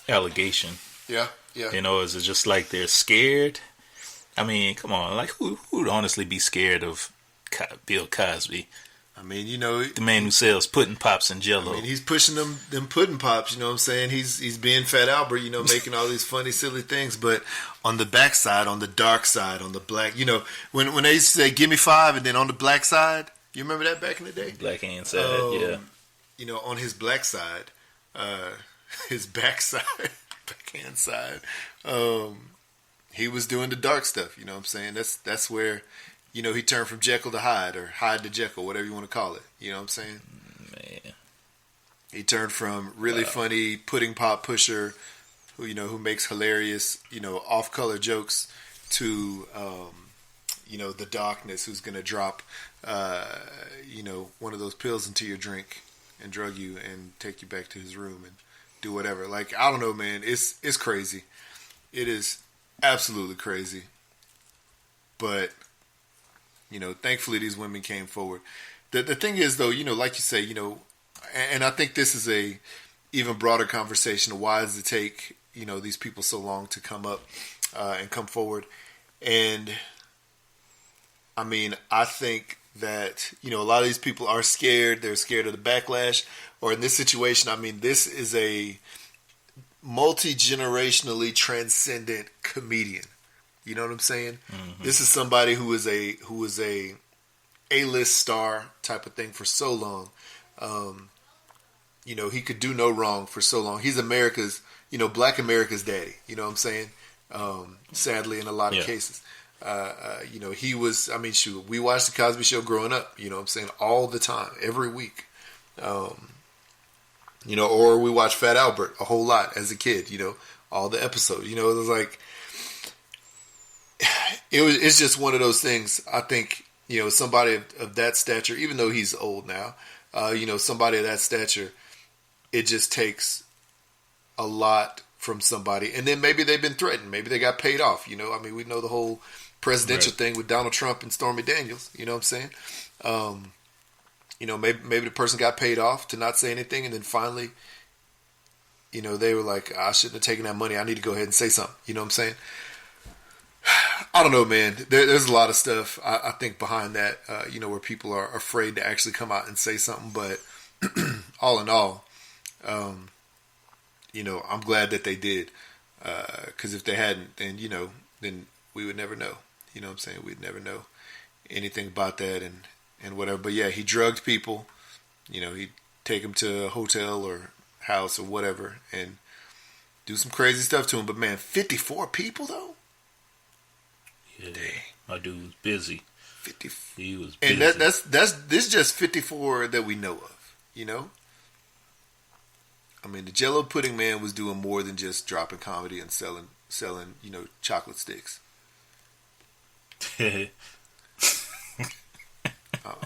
allegation. Yeah. You know, is it just like they're scared? I mean, come on, like who would honestly be scared of Bill Cosby? I mean, you know, the man who sells pudding pops and Jello. I mean, he's pushing them pudding pops. You know what I'm saying? He's being Fat Albert. You know, making all these funny, silly things. But on the backside, on the dark side, on the black, you know, when they used to say "Give me 5," and then on the black side, you remember that back in the day? Black hand side, yeah. You know, on his black side, his backside, backhand side, he was doing the dark stuff. You know what I'm saying? That's where. You know, he turned from Jekyll to Hyde, or Hyde to Jekyll, whatever you want to call it. You know what I'm saying? Man. He turned from really funny pudding pop pusher, who makes hilarious, off-color jokes, to, the darkness, who's going to drop, one of those pills into your drink and drug you and take you back to his room and do whatever. Like, I don't know, man. It's crazy. It is absolutely crazy. But... thankfully these women came forward. The thing is, though, like you say, and I think this is a even broader conversation of why does it take, these people so long to come up and come forward. And I mean, I think that, a lot of these people are scared. They're scared of the backlash. Or in this situation, I mean, this is a multi-generationally transcendent comedian. You know what I'm saying? Mm-hmm. This is somebody who is a A-list star type of thing for so long. He could do no wrong for so long. He's America's, Black America's daddy. You know what I'm saying? Sadly, in a lot of cases. He was, I mean, shoot, we watched the Cosby Show growing up, you know what I'm saying, all the time, every week. Or we watched Fat Albert a whole lot as a kid, all the episodes. It was like, it's just one of those things. I think, somebody of that stature, even though he's old now, somebody of that stature, it just takes a lot from somebody. And then maybe they've been threatened. Maybe they got paid off. I mean, we know the whole presidential thing with Donald Trump and Stormy Daniels. You know what I'm saying? Maybe the person got paid off to not say anything. And then finally, they were like, I shouldn't have taken that money. I need to go ahead and say something. You know what I'm saying? I don't know, man. There's a lot of stuff, I think, behind that, where people are afraid to actually come out and say something. But all in all, I'm glad that they did. Because if they hadn't, then we would never know. You know what I'm saying? We'd never know anything about that and whatever. But yeah, he drugged people. He'd take them to a hotel or house or whatever and do some crazy stuff to them. But man, 54 people though? Yeah, dang. My dude was busy. 50. He was busy. And this is just 54 that we know of, I mean, the Jello Pudding Man was doing more than just dropping comedy and selling, chocolate sticks. I'm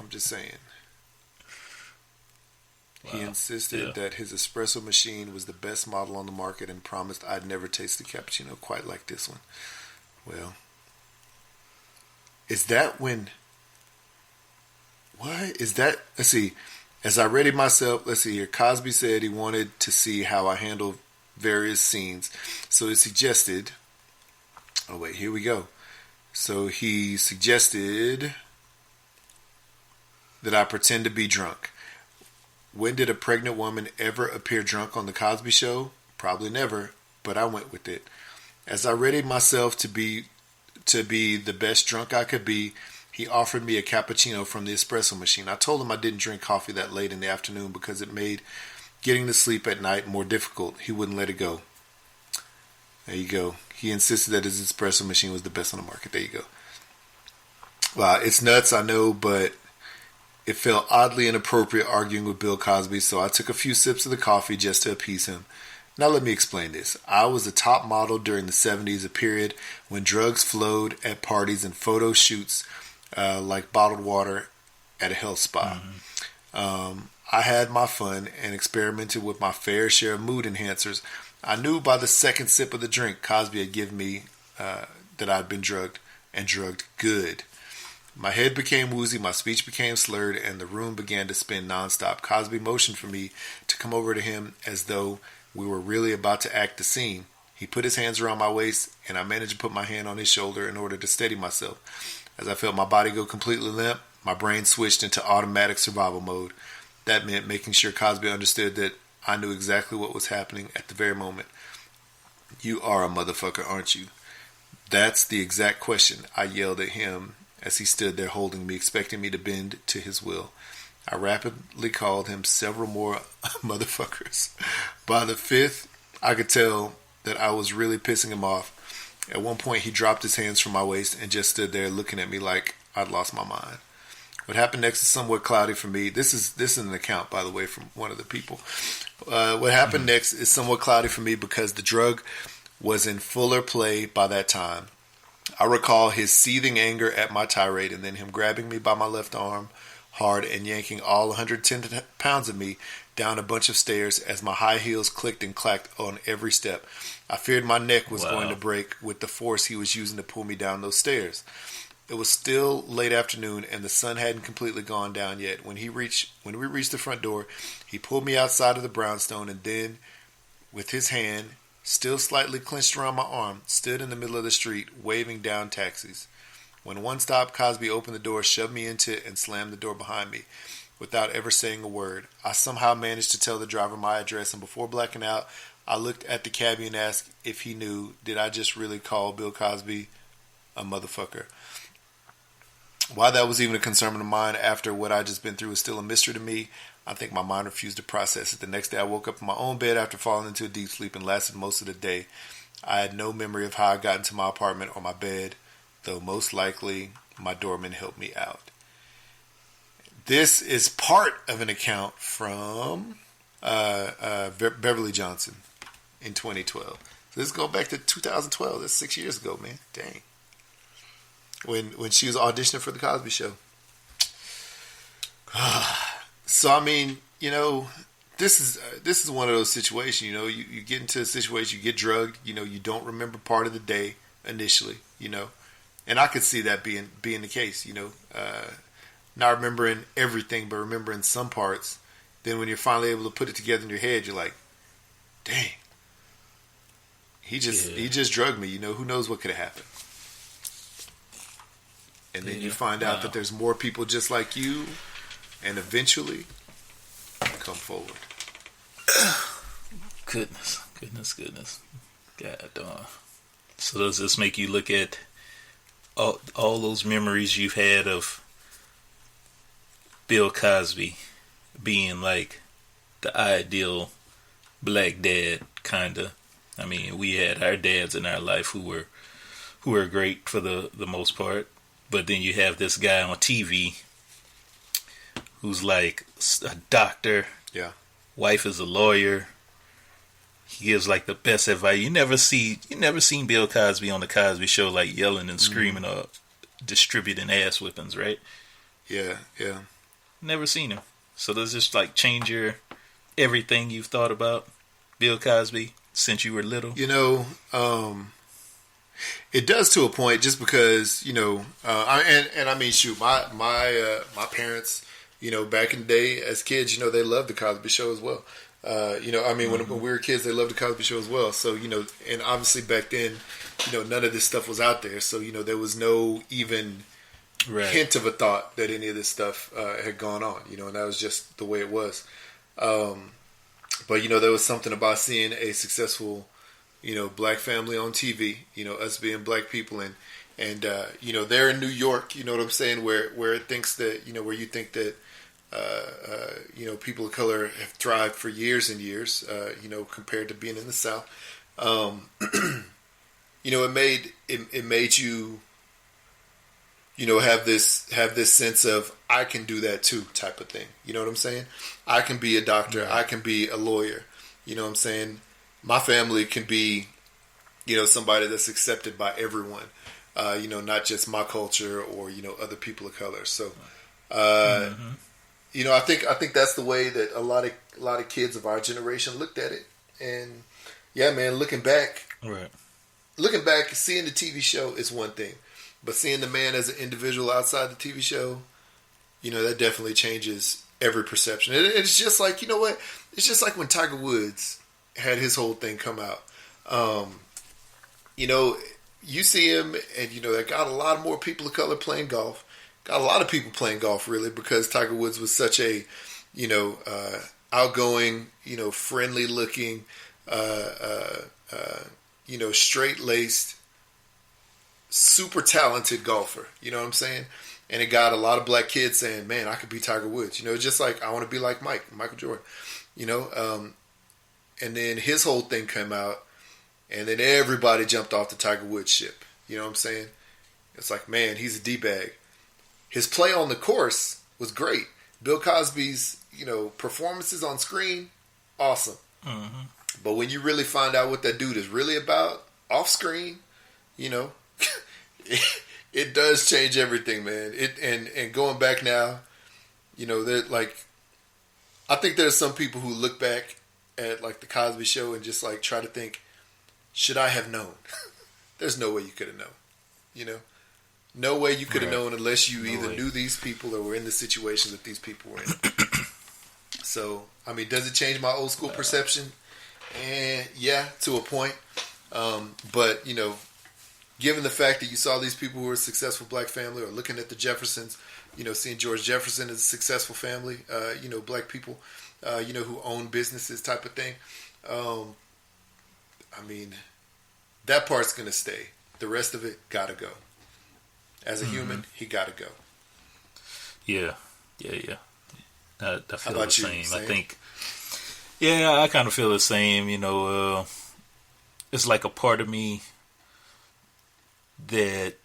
just saying. Wow. He insisted that his espresso machine was the best model on the market and promised I'd never taste a cappuccino quite like this one. Well, is that when... What? Is that... Let's see. As I read it myself, let's see here. Cosby said he wanted to see how I handle various scenes. So he suggested... Oh, wait. Here we go. So he suggested that I pretend to be drunk. When did a pregnant woman ever appear drunk on the Cosby Show? Probably never, but I went with it. As I readied myself to be the best drunk I could be, he offered me a cappuccino from the espresso machine. I told him I didn't drink coffee that late in the afternoon because it made getting to sleep at night more difficult. He wouldn't let it go. There you go. He insisted that his espresso machine was the best on the market. There you go. Wow, it's nuts, I know, but it felt oddly inappropriate arguing with Bill Cosby, so I took a few sips of the coffee just to appease him. Now let me explain this. I was a top model during the 70s, a period when drugs flowed at parties and photo shoots like bottled water at a health spa. Mm-hmm. I had my fun and experimented with my fair share of mood enhancers. I knew by the second sip of the drink Cosby had given me that I'd been drugged, and drugged good. My head became woozy, my speech became slurred, and the room began to spin nonstop. Cosby motioned for me to come over to him as though we were really about to act the scene. He put his hands around my waist, and I managed to put my hand on his shoulder in order to steady myself. As I felt my body go completely limp, my brain switched into automatic survival mode. That meant making sure Cosby understood that I knew exactly what was happening at the very moment. You are a motherfucker, aren't you? That's the exact question I yelled at him as he stood there holding me, expecting me to bend to his will. I rapidly called him several more motherfuckers. By the fifth, I could tell that I was really pissing him off. At one point, he dropped his hands from my waist and just stood there looking at me like I'd lost my mind. What happened next is somewhat cloudy for me. This is an account, by the way, from one of the people. What happened next is somewhat cloudy for me because the drug was in fuller play by that time. I recall his seething anger at my tirade and then him grabbing me by my left arm hard and yanking all 110 pounds of me down a bunch of stairs as my high heels clicked and clacked on every step. I feared my neck was going to break with the force he was using to pull me down those stairs. It was still late afternoon and the sun hadn't completely gone down yet. When we reached the front door, he pulled me outside of the brownstone and then, with his hand still slightly clenched around my arm, stood in the middle of the street waving down taxis. When one stopped, Cosby opened the door, shoved me into it, and slammed the door behind me without ever saying a word. I somehow managed to tell the driver my address, and before blacking out, I looked at the cabbie and asked if he knew, did I just really call Bill Cosby a motherfucker? Why that was even a concern of mine after what I just been through is still a mystery to me. I think my mind refused to process it. The next day I woke up in my own bed after falling into a deep sleep and lasted most of the day. I had no memory of how I got into my apartment or my bed, though most likely my doorman helped me out. This is part of an account from Beverly Johnson in 2012. So this goes back to 2012. That's 6 years ago, man. Dang. When she was auditioning for the Cosby Show. So I mean, you know, this is one of those situations. You know, you get into a situation, you get drugged. You know, you don't remember part of the day initially. You know, and I could see that being the case. You know, not remembering everything, but remembering some parts. Then when you're finally able to put it together in your head, you're like, dang, he just drugged me. You know, who knows what could have happened. And then you find out that there's more people just like you, and eventually come forward. Goodness. God darn. So does this make you look at all those memories you've had of Bill Cosby being like the ideal black dad, kinda? I mean, we had our dads in our life who were great for the most part. But then you have this guy on TV who's like a doctor. Yeah. Wife is a lawyer. He gives like the best advice. You never seen Bill Cosby on the Cosby Show like yelling and screaming or distributing ass whippings, right? Yeah. Never seen him. So does this like change your everything you've thought about Bill Cosby since you were little? You know, it does to a point, just because, you know, I mean, shoot, my parents, you know, back in the day as kids, you know, they loved the Cosby Show as well. You know, I mean, when we were kids, they loved the Cosby Show as well. So, you know, and obviously back then, you know, none of this stuff was out there. So, you know, there was no even hint of a thought that any of this stuff had gone on, you know, and that was just the way it was. But, you know, there was something about seeing a successful, you know, black family on TV, you know, us being black people, and you know, they're in New York, you know what I'm saying, where it thinks that, you know, where you think that, you know, people of color have thrived for years and years, you know, compared to being in the South. You know, it made you, you know, have this sense of, I can do that too, type of thing. You know what I'm saying? I can be a doctor. I can be a lawyer. You know what I'm saying? My family can be, you know, somebody that's accepted by everyone, you know, not just my culture or, you know, other people of color. So, you know, I think that's the way that a lot of kids of our generation looked at it. And yeah, man, looking back, seeing the TV show is one thing, But seeing the man as an individual outside the TV show, that definitely changes every perception. It's just like, you know what? It's just like when Tiger Woods had his whole thing come out. You see him, and they got a lot more people of color playing golf. Got a lot of people playing golf, really, because Tiger Woods was such a, outgoing, friendly looking, straight-laced, super talented golfer. You know what I'm saying? And it got a lot of black kids saying, man, I could be Tiger Woods. Just like I want to be like Michael Jordan. And then his whole thing came out, and then everybody jumped off the Tiger Woods ship. You know what I'm saying? It's like, man, he's a D-bag. His play on the course was great. Bill Cosby's, performances on screen, awesome. Mm-hmm. But when you really find out what that dude is really about off screen, it does change everything, man. And going back now, I think there's some people who look back at like the Cosby Show and just like try to think, should I have known? There's no way you could have known. No way you could have known unless you either knew these people or were in the situation that these people were in. So, I mean, does it change my old school perception? Yeah, to a point. But, given the fact that you saw these people who were a successful black family, or looking at the Jeffersons, seeing George Jefferson as a successful family, black people, who own businesses type of thing. I mean, that part's going to stay. The rest of it got to go. As a human, he got to go. Yeah. I feel the same. I think, I kind of feel the same. It's like a part of me that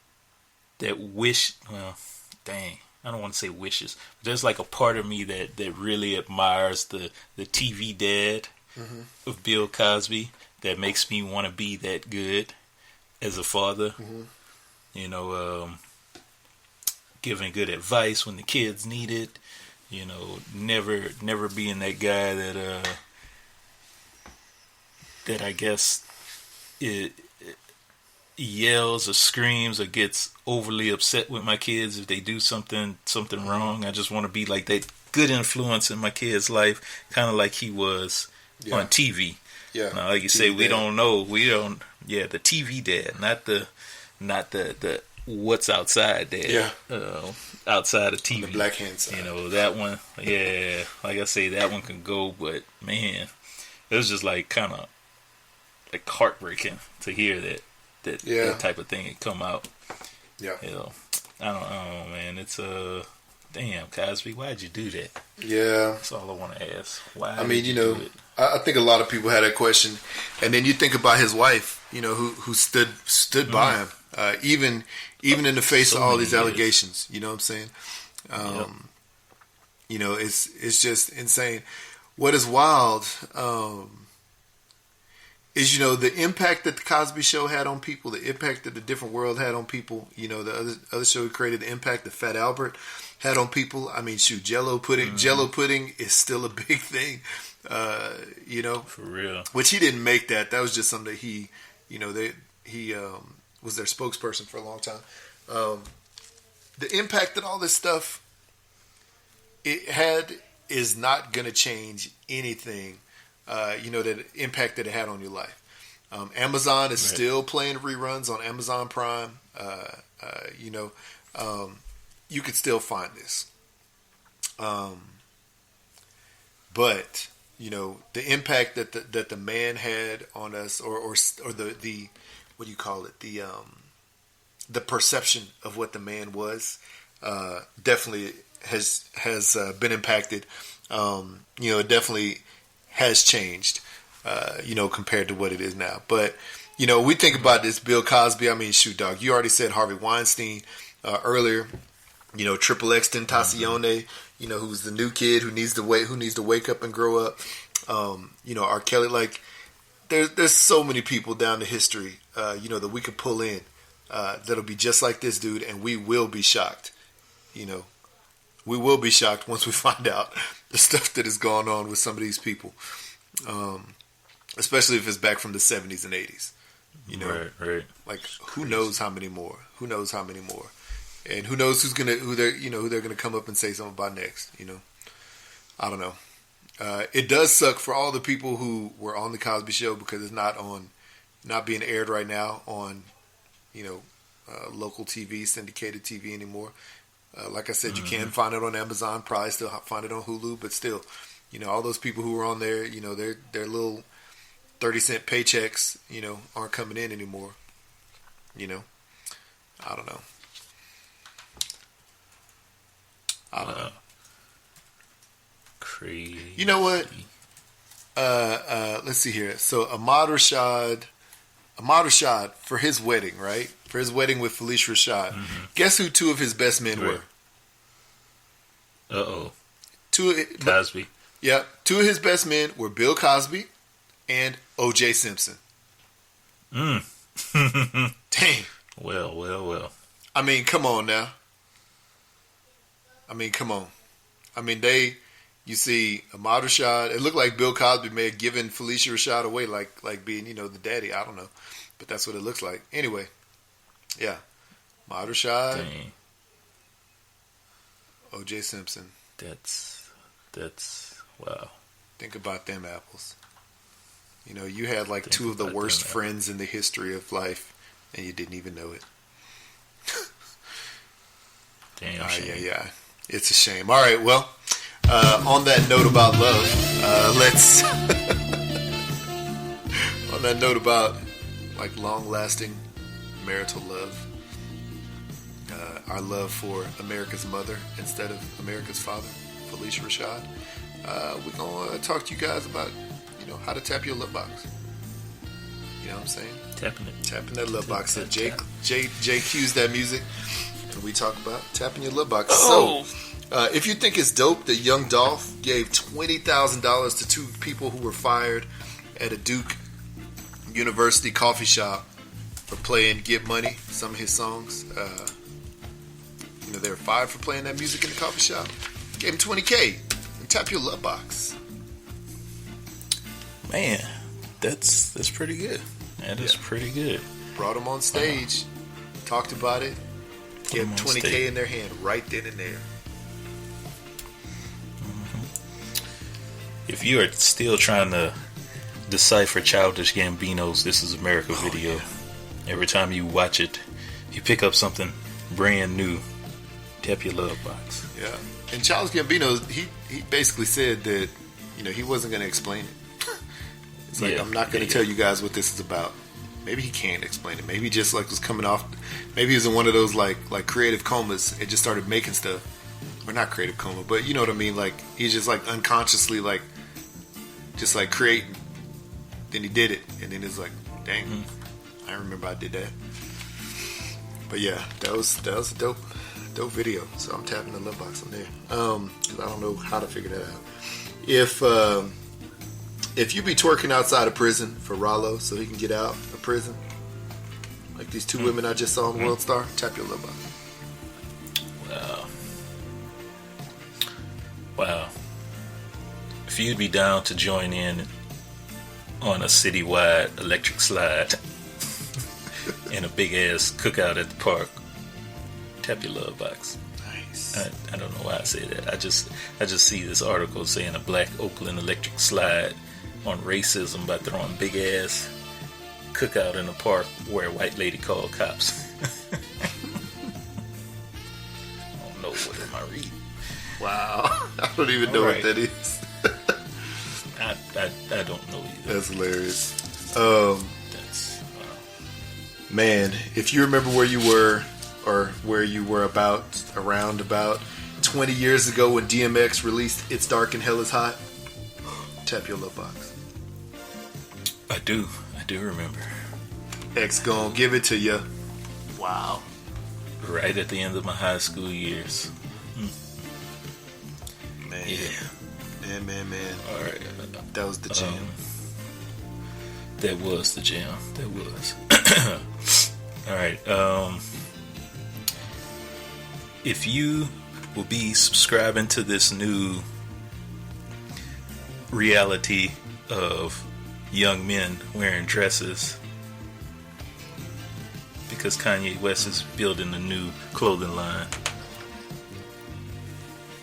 wish. Well, dang, I don't want to say wishes. But there's like a part of me that really admires the TV dad of Bill Cosby. That makes me want to be that good as a father. Giving good advice when the kids need it. Never being that guy that I guess it yells or screams or gets overly upset with my kids if they do something wrong. I just want to be like that good influence in my kid's life, kind of like he was on TV. Yeah, now, like you say, we don't know. Yeah, the TV dad, not the what's outside dad. Yeah, outside of TV, on the black hand side. That one. Yeah, like I say, that one can go. But man, it was just like kind of like heartbreaking to hear that type of thing had come out. Yeah, I don't know, man. It's damn, Cosby, why'd you do that? Yeah, that's all I want to ask. Why? I mean, do it? I think a lot of people had that question, and then you think about his wife, who stood by him, even in the face of all these allegations. You know what I'm saying? It's just insane. What is wild is the impact that the Cosby Show had on people, the impact that the Different World had on people. The other show he created, the impact that Fat Albert had on people. I mean, shoot, Jello pudding. Jello pudding is still a big thing. For real. Which he didn't make that. That was just something that he was their spokesperson for a long time. The impact that all this stuff it had is not going to change anything. The impact that it had on your life. Amazon is still playing reruns on Amazon Prime. You could still find this. But the impact that the man had on us, or the what do you call it, the perception of what the man was, definitely has been impacted. It definitely has changed, compared to what it is now. But we think about this Bill Cosby. I mean, shoot, dog, you already said Harvey Weinstein earlier. Triple X Tentacion, who's the new kid who needs to wake up and grow up. R. Kelly, like there's so many people down the history, that we could pull in, that'll be just like this dude, and we will be shocked. We will be shocked once we find out the stuff that has gone on with some of these people, especially if it's back from the 70s and 80s. You know, right. Like who knows how many more? Who knows how many more? And who knows who they're gonna come up and say something about next? You know, I don't know. It does suck for all the people who were on the Cosby Show because it's not being aired right now on, local TV, syndicated TV anymore. Like I said, you can find it on Amazon, probably still find it on Hulu, but still, all those people who were on there, their little 30-cent paychecks, aren't coming in anymore. I don't know. Crazy. You know what? Let's see here. So Ahmad Rashad, for his wedding, right? For his wedding with Felicia Rashad. Guess who two of his best men were? Cosby. Yeah. Two of his best men were Bill Cosby and O.J. Simpson. Dang. Well. I mean, come on now. Come on. You see Ahmad Rashad. It looked like Bill Cosby may have given Felicia Rashad away, like being, the daddy. I don't know, but that's what it looks like. Anyway, yeah, Ahmad Rashad, Dang. O.J. Simpson. That's wow. Think about them apples. You had two of the worst friends in the history of life, and you didn't even know it. Damn. Yeah. It's a shame. All right, well. On that note about love, let's on that note about long-lasting marital love, our love for America's mother instead of America's father, Felicia Rashad. We're gonna talk to you guys about how to tap your love box. You know what I'm saying? Tapping that love box. So Jay cues that music, and we talk about tapping your love box. Oh. So. If you think it's dope that Young Dolph gave $20,000 to two people who were fired at a Duke University coffee shop for playing Get Money, some of his songs, they were fired for playing that music in the coffee shop. Gave him $20K and tap your love box. Man, that's pretty good. That is pretty good. Brought him on stage, talked about it, gave him $20K in their hand right then and there. If you are still trying to decipher Childish Gambino's "This Is America" video, every time you watch it, you pick up something brand new. Tap your love box. Yeah, and Childish Gambino, he basically said that he wasn't going to explain it. It's like I'm not going to tell you guys what this is about. Maybe he can't explain it. Maybe he just was coming off. Maybe he was in one of those like creative comas and just started making stuff. Or not creative coma, but you know what I mean. He's just unconsciously just creating. Then he did it, and then it's dang, I remember I did that. But yeah, that was a dope video. So I'm tapping the love box on there. Because I don't know how to figure that out. If you be twerking outside of prison for Rollo so he can get out of prison, like these two women I just saw on World Star, tap your love box. Wow. If you'd be down to join in on a citywide electric slide and a big ass cookout at the park, tap your love box. Nice. I don't know why I say that. I just see this article saying a black Oakland electric slide on racism by throwing big ass cookout in the park where a white lady called cops. I don't know, what am I reading? Wow. I don't even know what that is. I don't know either. That's hilarious. Man, if you remember where you were, or where you were around about 20 years ago when DMX released It's Dark and Hell is Hot, tap your love box. I do remember. X gon' give it to you. Wow. Right at the end of my high school years. Man. Yeah. Man. All right. That was the jam. That was the jam. That was. All right. If you will be subscribing to this new reality of young men wearing dresses because Kanye West is building a new clothing line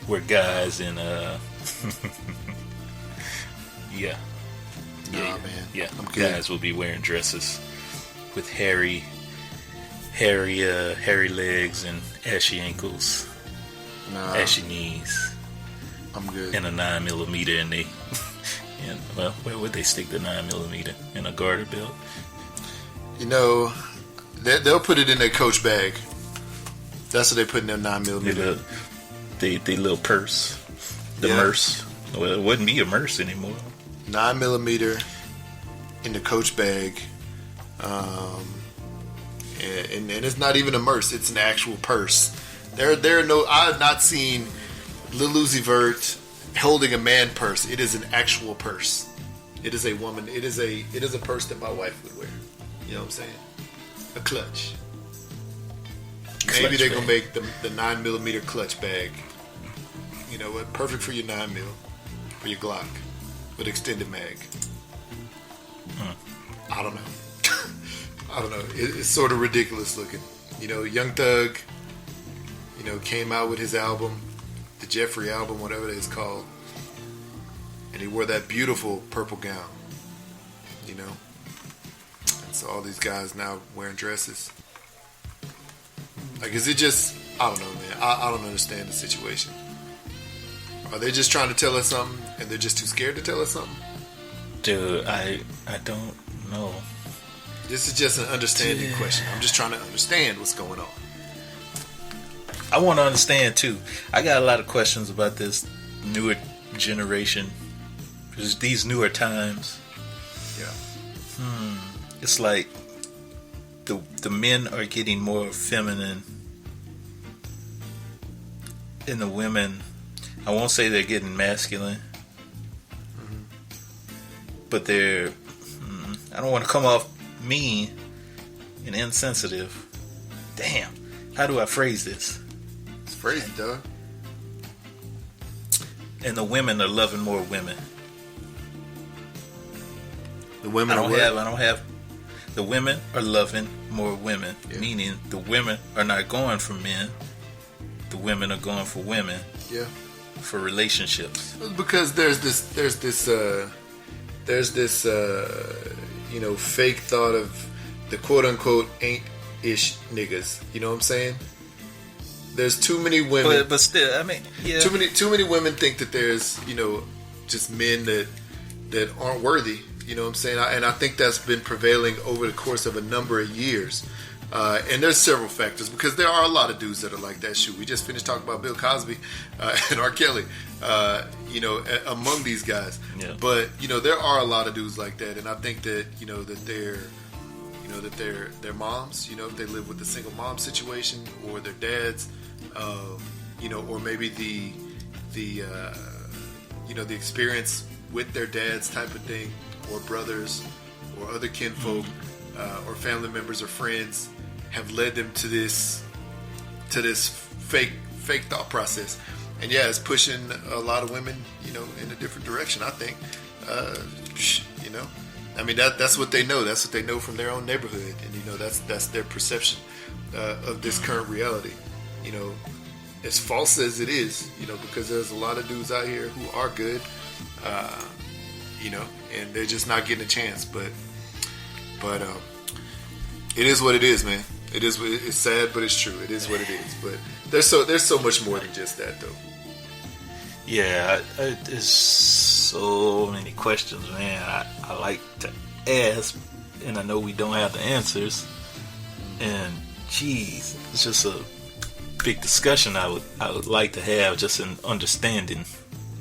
where guys in yeah, man. Yeah, I'm good. guys will be wearing dresses with hairy legs and ashy ankles, ashy knees. I'm good. And a 9mm, and they, and well, where would they stick the 9mm? In a garter belt? You know, they'll put it in their Coach bag. That's what they put in their 9mm. The little purse, the merce. Well, it wouldn't be a merce anymore. 9mm in the Coach bag, and it's not even a merce; it's an actual purse. I have not seen Lil Uzi Vert holding a man purse. It is an actual purse. It is a woman. It is a purse that my wife would wear. You know what I'm saying? A clutch. Maybe they're gonna make the 9mm clutch bag. You know what? Perfect for your 9mm, for your Glock, with extended mag. I don't know. I don't know. It's sort of ridiculous looking. You know, Young Thug, you know, came out with his album, the Jeffrey album, whatever it's called, and he wore that beautiful purple gown. You know, and so all these guys now wearing dresses. Like, is it just? I don't know, man. I don't understand the situation. Are they just trying to tell us something, and they're just too scared to tell us something? Dude, I don't know. This is just an understanding question. I'm just trying to understand what's going on. I want to understand too. I got a lot of questions about this newer generation, these newer times. Yeah. It's like the men are getting more feminine, and the women, I won't say they're getting masculine, but they're, I don't want to come off mean and insensitive. Damn, how do I phrase this? It's phrased, dog. And the women are loving more women. The women the women are loving more women, meaning the women are not going for men. The women are going for women. Yeah. For relationships. Because there's this you know, fake thought of the quote unquote ain't-ish niggas. You know what I'm saying? There's too many women, but still, I mean, yeah. Too many women think that there's, you know, just men that aren't worthy. You know what I'm saying? And I think that's been prevailing over the course of a number of years. And there's several factors, because there are a lot of dudes that are like that. Shoot, we just finished talking about Bill Cosby and R. Kelly, you know, among these guys. Yeah. But you know, there are a lot of dudes like that, and I think that their moms, you know, if they live with a single mom situation, or their dads, you know, or maybe the you know, the experience with their dads type of thing, or brothers, or other kinfolk, or family members or friends, have led them to this fake thought process. And yeah, it's pushing a lot of women, you know, in a different direction, I think. You know, I mean, that's what they know. That's what they know from their own neighborhood, and you know, that's their perception of this current reality. You know, as false as it is, you know, because there's a lot of dudes out here who are good, you know, and they're just not getting a chance. But it is what it is, man. It's sad, but it's true. It is what it is. But there's so much more than just that, though. Yeah, there's so many questions, man. I like to ask, and I know we don't have the answers. And geez, it's just a big discussion I would like to have, just in understanding.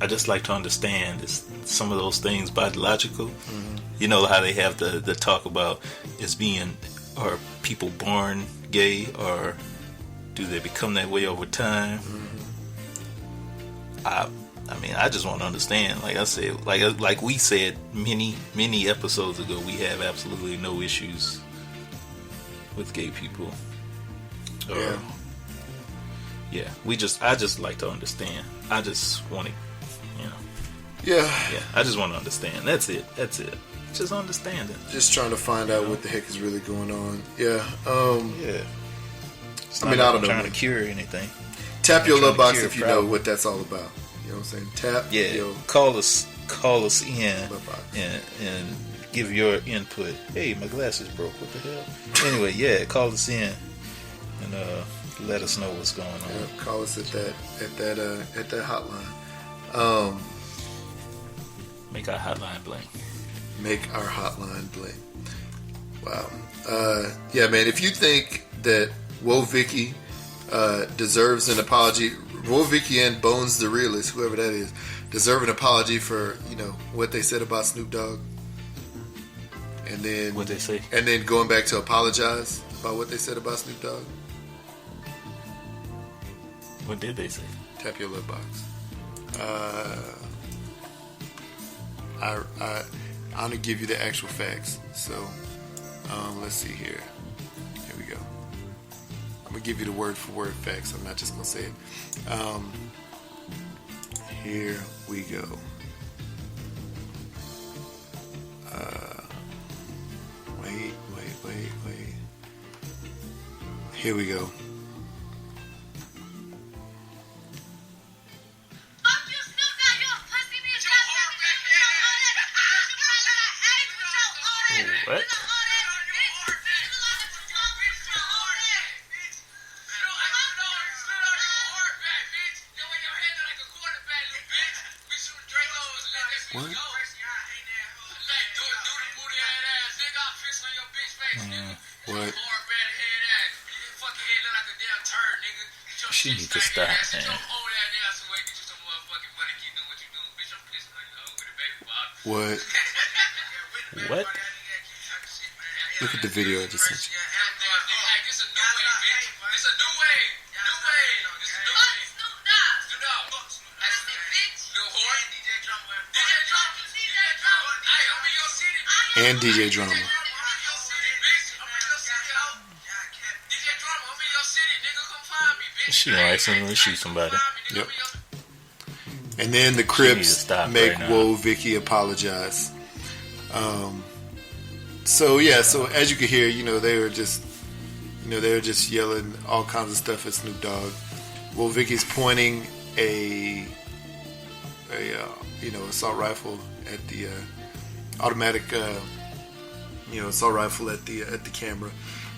I just like to understand some of those things biological. Mm-hmm. You know how they have the talk about are people born gay, or do they become that way over time? Mm-hmm. I mean, I just want to understand. Like I said, like we said many episodes ago, we have absolutely no issues with gay people. I just like to understand. I just want to, you know. Yeah. Yeah. I just want to understand. That's it. Just understanding. Just trying to find out what the heck is really going on. Yeah. Yeah. I mean, I don't know. Trying to cure anything. Tap your love box if you know what that's all about. You know what I'm saying? Tap. Yeah. Call us in and give your input. Hey, my glasses broke. What the hell? Anyway, yeah, call us in and let us know what's going on. Yeah, call us at that hotline. Make our hotline blank. Make our hotline blank. Wow. Yeah, man. If you think that Whoa Vicky deserves an apology, Whoa Vicky and Bones the Realist, whoever that is, deserve an apology for what they said about Snoop Dogg, and then what they say, and then going back to apologize about what they said about Snoop Dogg. What did they say? Tap your love box. I'm gonna give you the actual facts. So let's see here. Here we go. I'm gonna give you the word for word facts. I'm not just gonna say it. Here we go. Wait. Here we go. What? What? What? She needs to stop, man. What? What? Look at the video I just sent you. And DJ Drama. She gonna accidentally shoot somebody. Yep. And then the Crips make Whoa Vicky apologize. So as you can hear, they were just yelling all kinds of stuff at Snoop Dogg. Whoa Vicky's pointing a assault rifle at the automatic assault rifle at the camera.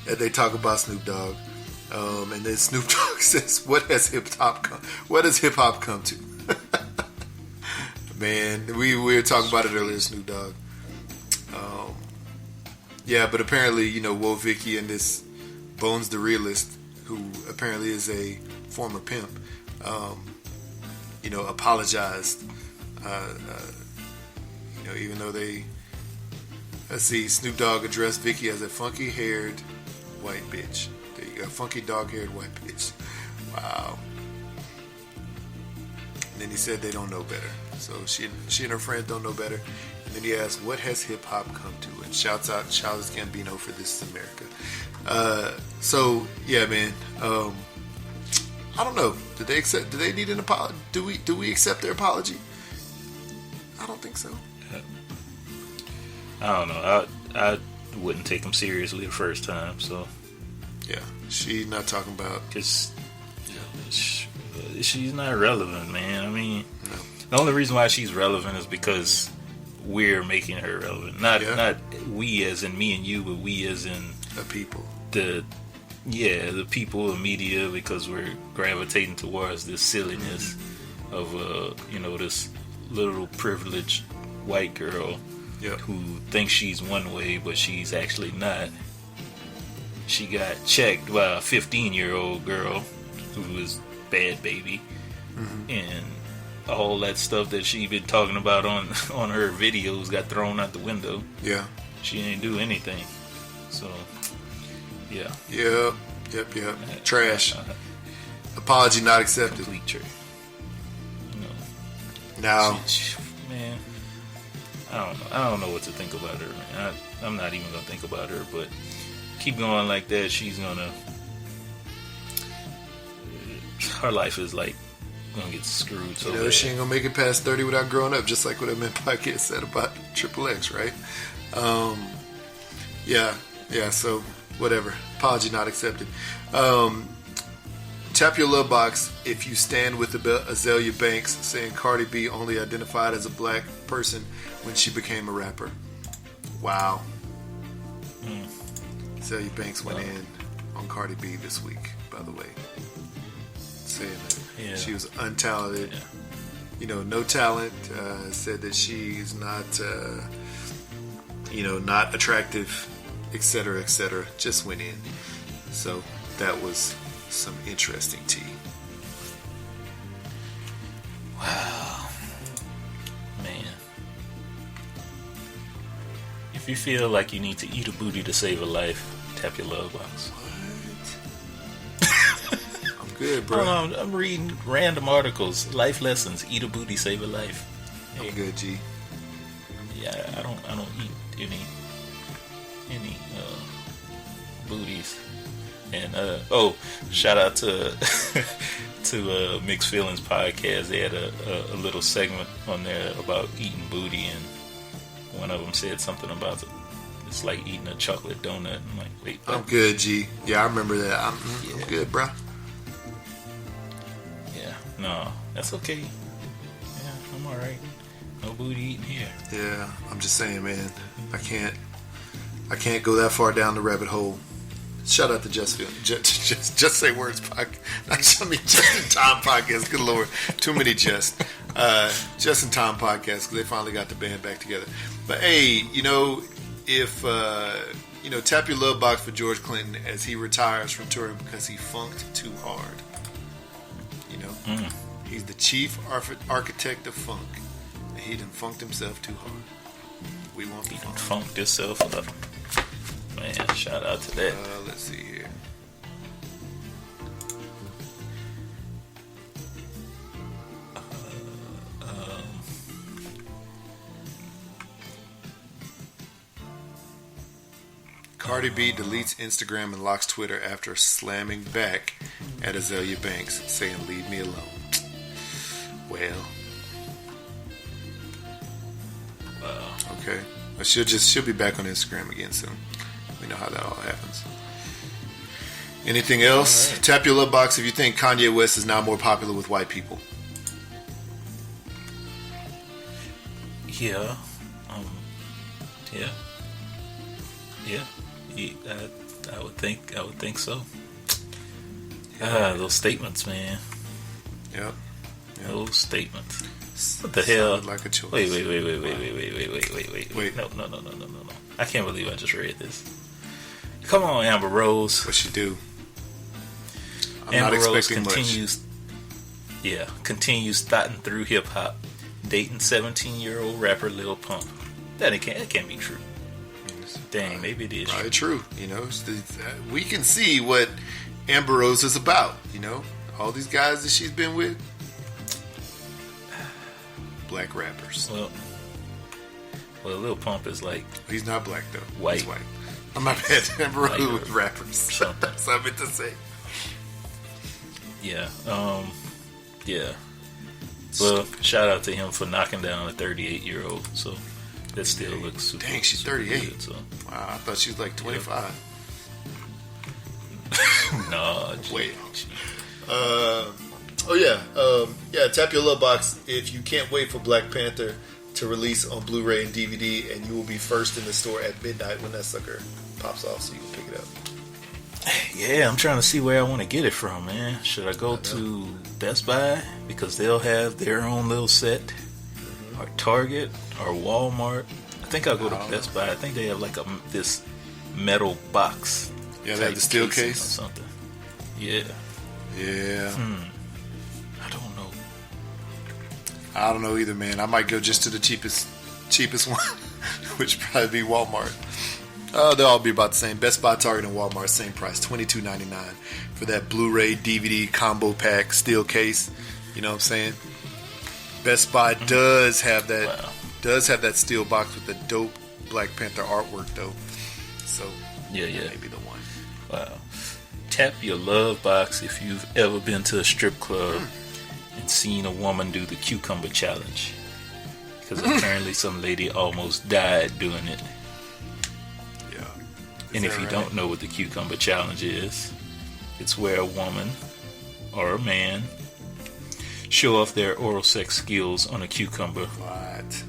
And they talk about Snoop Dogg, and then Snoop Dogg says, "What has hip hop come to?" Man, we were talking about it earlier, Snoop Dogg. Yeah, but apparently, Whoa Vicky and this Bones the Realist, who apparently is a former pimp, apologized. Even though let's see, Snoop Dogg addressed Vicky as a funky-haired white bitch. There you go, funky dog-haired white bitch. Wow. And then he said they don't know better. So she and her friends don't know better. And then he asked, "What has hip hop come to?" And shouts out Childish Gambino for "This is America." So yeah, man. I don't know. Do they need an apology? Do we accept their apology? I don't think so. I don't know. I wouldn't take them seriously the first time. So yeah, she's not talking about because she's not relevant, man. I mean, no. The only reason why she's relevant is because we're making her relevant. Not we as in me and you, but we as in the people. The people, the media, because we're gravitating towards this silliness of this little privileged white girl who thinks she's one way, but she's actually not. She got checked by a 15-year-old girl who was bad baby, and all that stuff that she been talking about on her videos got thrown out the window. Yeah, she didn't do anything. So, yeah. Yep. Trash. Apology not accepted. Complete trash. Now, man, I don't know what to think about her, man. I'm not even gonna think about her, but keep going like that, she's gonna. Her life is like gonna get screwed. So you know, she ain't gonna make it past 30 without growing up, just like what Admin Podcast said about Triple X, right? Yeah. So whatever. Apology not accepted. Tap your love box if you stand with Azalea Banks saying Cardi B only identified as a black person when she became a rapper. Wow. Azalea Banks went in on Cardi B this week, by the way, saying that she was untalented. You know, no talent. Said that she's not, not attractive, etc., etc. Just went in. So that was some interesting tea. Wow. Man. If you feel like you need to eat a booty to save a life, tap your love box. What? I'm good, bro. I'm reading random articles. Life lessons. Eat a booty, save a life. Hey. I'm good, G. Yeah, I don't eat any booties. And shout out to Mixed Feelings Podcast. They had a little segment on there about eating booty, and one of them said something about it's like eating a chocolate donut. I'm like, wait, what? I'm good, G. Yeah, I remember that. I'm good, bro. Yeah, no, that's okay. Yeah, I'm all right. No booty eating here. Yeah, I'm just saying, man. I can't go that far down the rabbit hole. Shout out to Just Say Words podcast. Just in Time podcast. Good Lord, too many Just in Time podcast because they finally got the band back together. But hey, if tap your love box for George Clinton as he retires from touring because he funked too hard. He's the chief architect of funk. He done funked himself too hard. We want the funk. Funked himself up. Man, shout out to that. Let's see here. Cardi B deletes Instagram and locks Twitter after slamming back at Azalea Banks, saying, "Leave me alone." Well. Okay. But she'll be back on Instagram again soon. We know how that all happens. Anything else? Right. Tap your love box if you think Kanye West is now more popular with white people. Yeah. I would think so. Those statements, man. Yep. Those statements. What the hell? Like a choice. Wait. No. I can't believe I just read this. Come on, Amber Rose. What she do? I'm Amber not Rose expecting continues thotting through hip hop, dating 17-year-old rapper Lil Pump. That can't be true. Dang, maybe it is probably true. We can see what Amber Rose is about. All these guys that she's been with, black rappers. Well, Lil Pump is like... He's not black, though. White. He's white. I'm not bad. Amber Rose with rappers. That's what I meant to say. Yeah. Yeah. Well, shout out to him for knocking down a 38-year-old. So that still looks super. Dang, she's 38. Good, so. Wow, I thought she was like 25. No. Wait. Tap your love box if you can't wait for Black Panther to release on Blu-ray and DVD, and you will be first in the store at midnight when that sucker pops off, so you can pick it up. Yeah, I'm trying to see where I want to get it from, man. Should I go to Best Buy because they'll have their own little set, or Target, or Walmart? I think I'll go to Best Buy. I think they have like this metal box. Yeah, they have the steel case or something. Yeah. Yeah. I don't know either, man. I might go just to the cheapest one, which would probably be Walmart. They'll all be about the same. Best Buy, Target, and Walmart, same price, $22.99 for that Blu-ray DVD combo pack steel case. You know what I'm saying? Best Buy does have that steel box with the dope Black Panther artwork, though. So maybe the one. Wow. Tap your love box if you've ever been to a strip club and seen a woman do the cucumber challenge. Because apparently some lady almost died doing it. Yeah. And if you don't know what the cucumber challenge is, it's where a woman or a man show off their oral sex skills on a cucumber. What?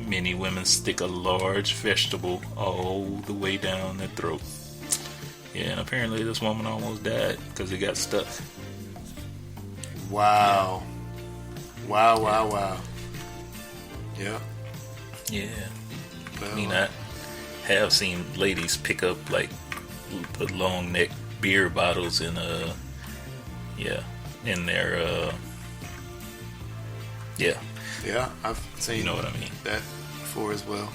Many women stick a large vegetable all the way down their throat. Yeah, and apparently this woman almost died because it got stuck. Wow. Yeah. Wow. Yeah. Yeah. Well, I mean, I have seen ladies pick up like the long neck beer bottles in their Yeah, I've seen. You know what I mean? That before as well.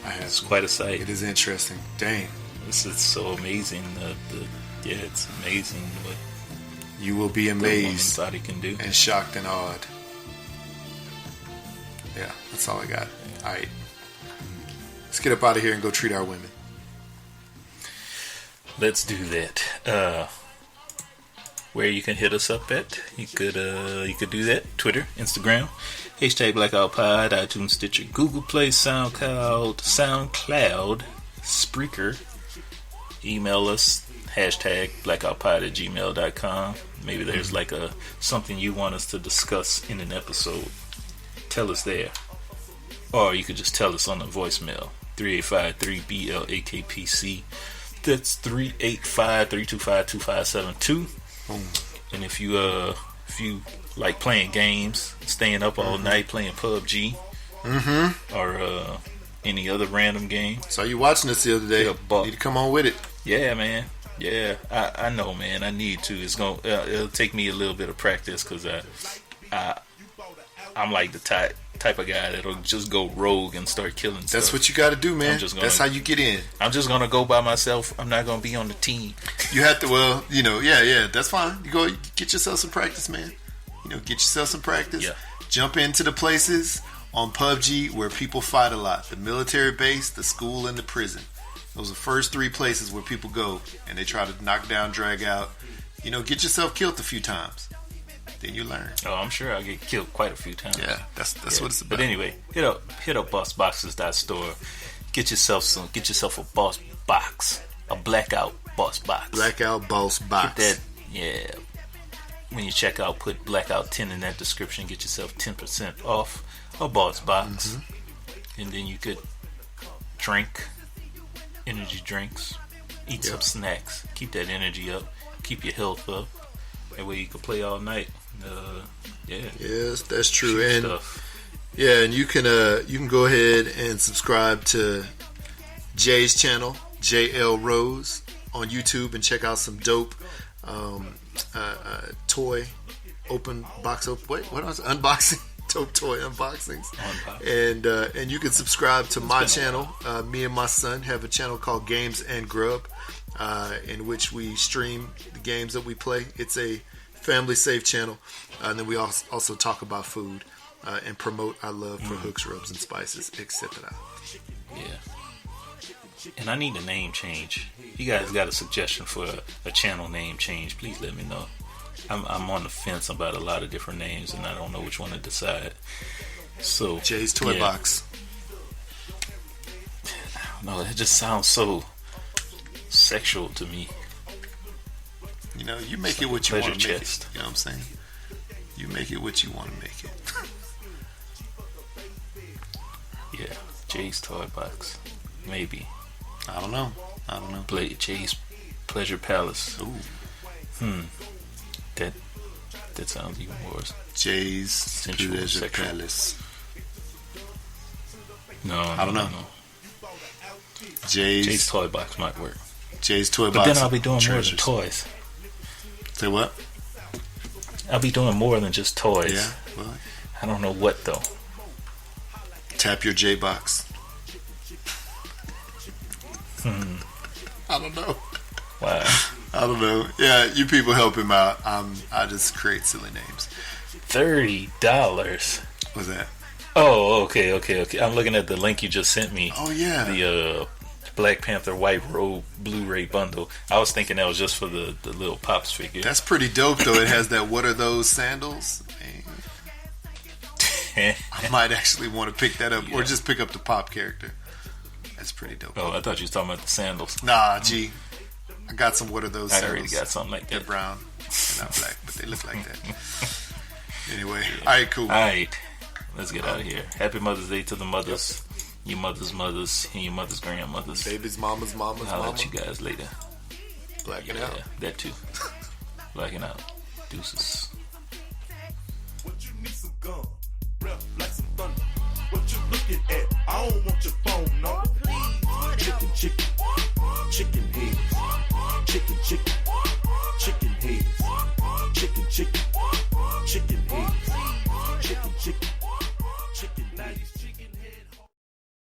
I have. It's quite a sight. It is interesting. Dang. This is so amazing. It's amazing what you will be amazed the woman's body can do, and shocked and awed. Yeah, that's all I got. All right, let's get up out of here and go treat our women. Let's do that. Where you can hit us up at, you could do that. Twitter, Instagram, #BlackoutPod, iTunes, Stitcher, Google Play, SoundCloud, Spreaker. Email us, #blackoutpod@gmail.com. Maybe there's like something you want us to discuss in an episode. Tell us there. Or you could just tell us on the voicemail, 385-3BLAKPC. That's 385-325-2572. And if you like playing games, staying up all night playing PUBG, or any other random game. Saw you watching this the other day. Need to come on with it. Yeah, man. Yeah, I know, man. I need to. It'll take me a little bit of practice because I'm like the type of guy that'll just go rogue and start killing stuff. That's what you got to do, man. That's how you get in. I'm just gonna go by myself. I'm not gonna be on the team. You have to. Well, yeah. That's fine. You go get yourself some practice, man. Get yourself some practice. Yeah. Jump into the places on PUBG where people fight a lot. The military base, the school, and the prison. Those are the first 3 places where people go and they try to knock down, drag out. Get yourself killed a few times. Then you learn. Oh, I'm sure I'll get killed quite a few times. Yeah, that's what it's about. But anyway, hit up bossboxes.store. Get yourself a boss box, a blackout boss box. Blackout boss box. Get that, yeah. When you check out, put blackout 10 in that description. Get yourself 10% off a boss box, and then you could drink energy drinks, eat some snacks, keep that energy up, keep your health up. That way you can play all night. Yes, that's true. And stuff. Yeah, and you can go ahead and subscribe to Jay's channel, JL Rose, on YouTube, and check out some dope toy unboxing, dope toy unboxings. And you can subscribe to my channel. Me and my son have a channel called Games and Grub, in which we stream the games that we play. It's a family safe channel, and then we also talk about food and promote our love for hooks, rubs, and spices, etc. Yeah. And I need a name change. You guys got a suggestion for a channel name change? Please let me know. I'm on the fence about a lot of different names, and I don't know which one to decide. So Jay's Toy Box. No, it just sounds so sexual to me. You make it what you want to make chest. it. You know what I'm saying? You make it what you want to make it. Yeah, Jay's Toy Box. Maybe. I don't know. Play Jay's Pleasure Palace. Ooh. That sounds even worse. Jay's Sensual, Pleasure sexual. Palace. No, I don't know. Jay's Toy Box might work. Jay's Toy Box. But then I'll be doing more than toys. Say what? I'll be doing more than just toys. Yeah. Well, I don't know what though. Tap your J box. I don't know. Wow. I don't know. Yeah, you people help him out. I just create silly names. $30. What's that? Oh, okay. I'm looking at the link you just sent me. Oh yeah. The Black Panther White Robe Blu-ray bundle. I was thinking that was just for the little Pops figure. That's pretty dope, though. It has that. What are those sandals? I might actually want to pick that up, or just pick up the Pop character. That's pretty dope. Oh, I thought you were talking about the sandals. Nah, gee, I got some. What are those sandals? I already got something like that. They're brown. They're not black, but they look like that. Anyway, all right, cool. All right, let's get out of here. Happy Mother's Day to the mothers, your mother's mothers, and your mother's grandmothers. Baby's mama's mama's I'll mama. let you guys later. Blacking out. That too. Blacking out. Deuces. What you need some gum?